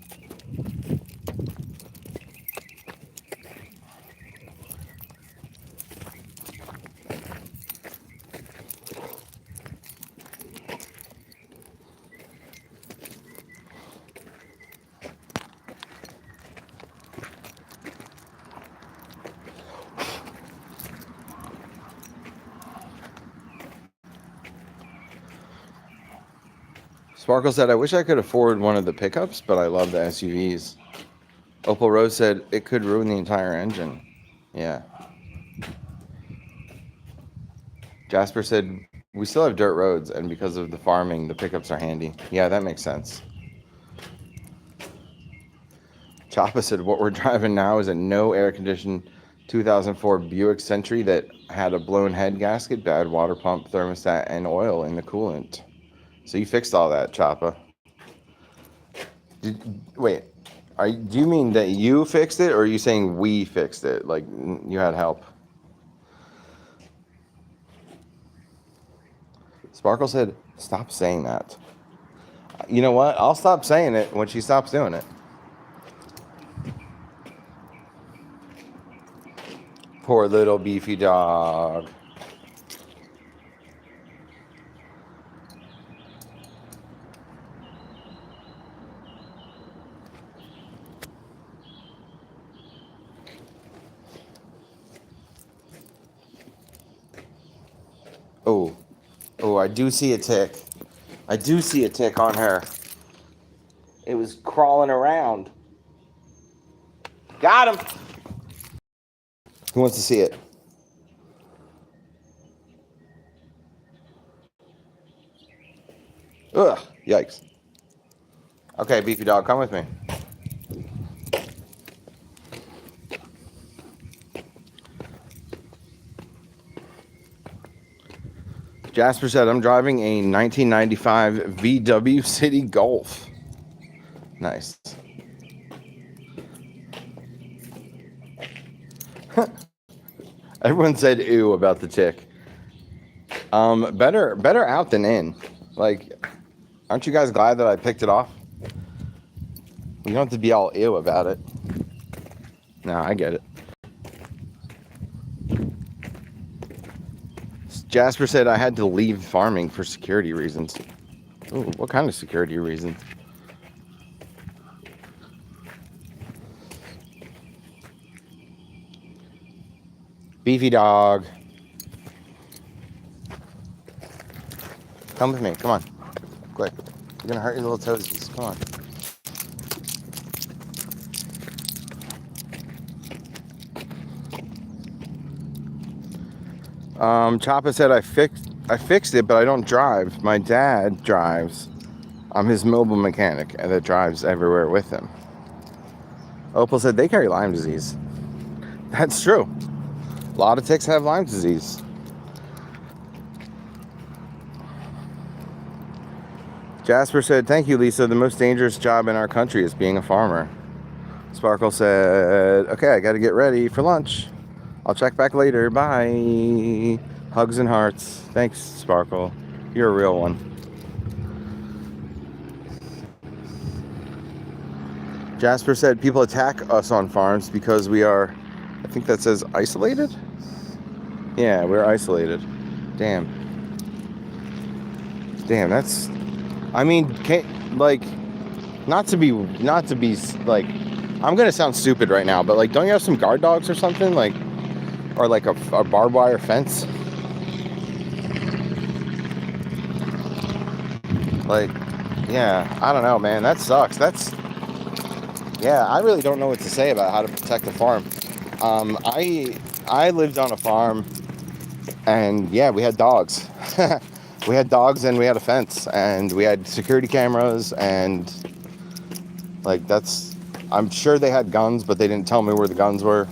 Sparkle said, I wish I could afford one of the pickups, but I love the SUVs. Opal Rose said, it could ruin the entire engine. Yeah. Jasper said, we still have dirt roads, and because of the farming, the pickups are handy. Yeah, that makes sense. Chapa said, what we're driving now is a no air-conditioned 2004 Buick Century that had a blown head gasket, bad water pump, thermostat, and oil in the coolant. So you fixed all that, Chapa. Wait, do you mean that you fixed it, or are you saying we fixed it? Like, you had help? Sparkle said, stop saying that. You know what? I'll stop saying it when she stops doing it. Poor little beefy dog. Oh, I do see a tick. I do see a tick on her. It was crawling around. Got him. Who wants to see it? Ugh, yikes. Okay, beefy dog, come with me. Jasper said, I'm driving a 1995 VW City Golf. Nice. Everyone said ew about the tick. Better out than in. Like, aren't you guys glad that I picked it off? You don't have to be all ew about it. No, I get it. Jasper said I had to leave farming for security reasons. Ooh, what kind of security reasons? Beefy dog. Come with me. Come on. Quick. You're going to hurt your little toesies. Come on. Choppa said I fixed it, but I don't drive. My dad drives. I'm his mobile mechanic, and that drives everywhere with him. Opal said they carry Lyme disease. That's true. A lot of ticks have Lyme disease. Jasper said, thank you, Lisa. The most dangerous job in our country is being a farmer. Sparkle said, okay, I got to get ready for lunch. I'll check back later. Bye. Hugs and hearts. Thanks, Sparkle. You're a real one. Jasper said people attack us on farms because we are, I think that says isolated? Yeah, we're isolated. Damn, that's, I mean, not to be like, I'm gonna sound stupid right now, but like, don't you have some guard dogs or something? Like, or like a barbed wire fence? Like, yeah, I don't know, man. That sucks. Yeah, I really don't know what to say about how to protect a farm. I lived on a farm, and yeah, we had dogs. We had dogs, and we had a fence, and we had security cameras, and like, I'm sure they had guns, but they didn't tell me where the guns were.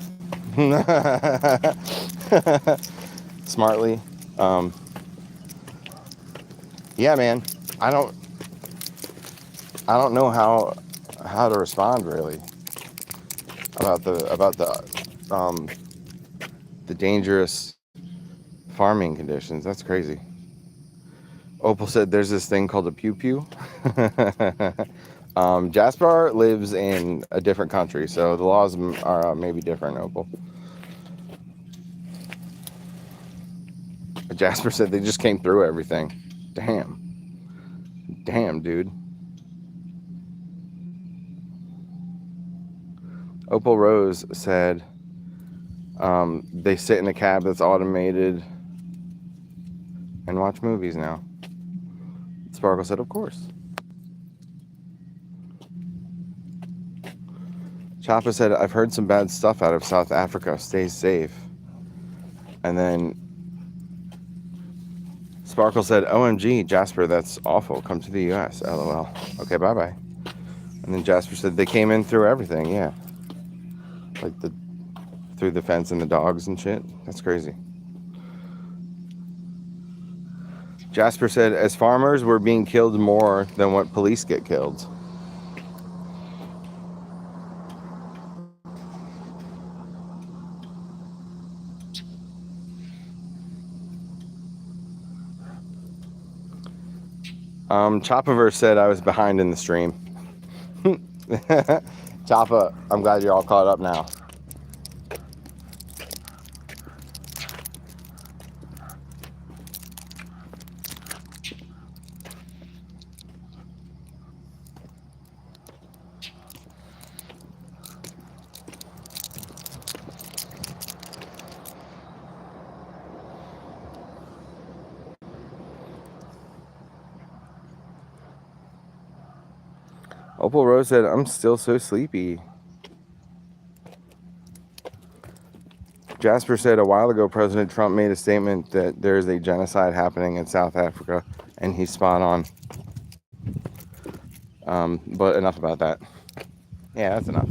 Smartly. Yeah, man. I don't know how to respond really about the dangerous farming conditions. That's crazy. Opal said there's this thing called a pew pew. Jasper lives in a different country, so the laws are maybe different, Opal. Jasper said they just came through everything. Damn. Damn, dude. Opal Rose said they sit in a cab that's automated and watch movies now. Sparkle said, of course. Chapa said, I've heard some bad stuff out of South Africa. Stay safe. And then Sparkle said, OMG, Jasper, that's awful. Come to the U.S. LOL. Okay, bye-bye. And then Jasper said, they came in through everything, yeah. Like through the fence and the dogs and shit. That's crazy. Jasper said, as farmers, we're being killed more than what police get killed. Chopaverse said I was behind in the stream. Choppa, I'm glad you're all caught up now. Opal Rose said, I'm still so sleepy. Jasper said a while ago, President Trump made a statement that there's a genocide happening in South Africa, and he's spot on. But enough about that. Yeah, that's enough.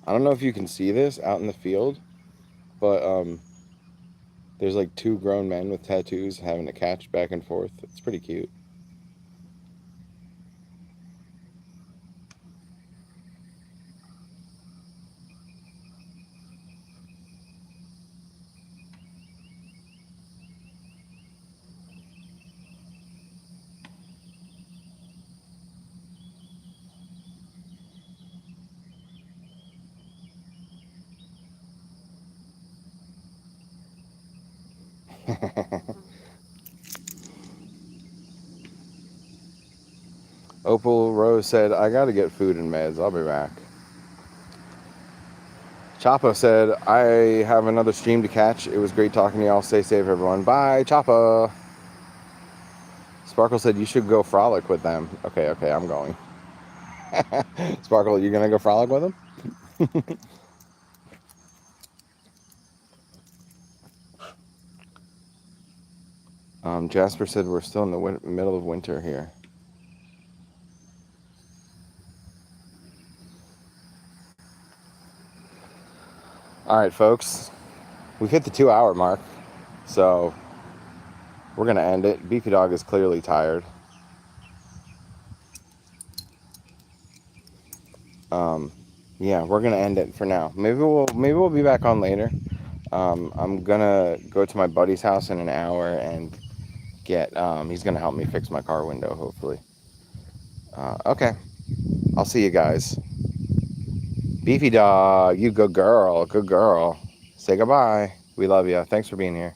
I don't know if you can see this out in the field, but there's like two grown men with tattoos having a catch back and forth. It's pretty cute. Opal Rose said, I gotta get food and meds. I'll be back. Choppa said, I have another stream to catch. It was great talking to y'all. Stay safe, everyone. Bye, Choppa. Sparkle said, you should go frolic with them. Okay, I'm going. Sparkle, you gonna go frolic with them? Jasper said, we're still in the middle of winter here. All right, folks. We've hit the 2-hour mark, so we're going to end it. Beefy Dog is clearly tired. Yeah, we're going to end it for now. Maybe we'll be back on later. I'm going to go to my buddy's house in an hour and get, he's going to help me fix my car window, hopefully. Okay. I'll see you guys. Beefy Dog, you good girl. Say goodbye. We love you. Thanks for being here.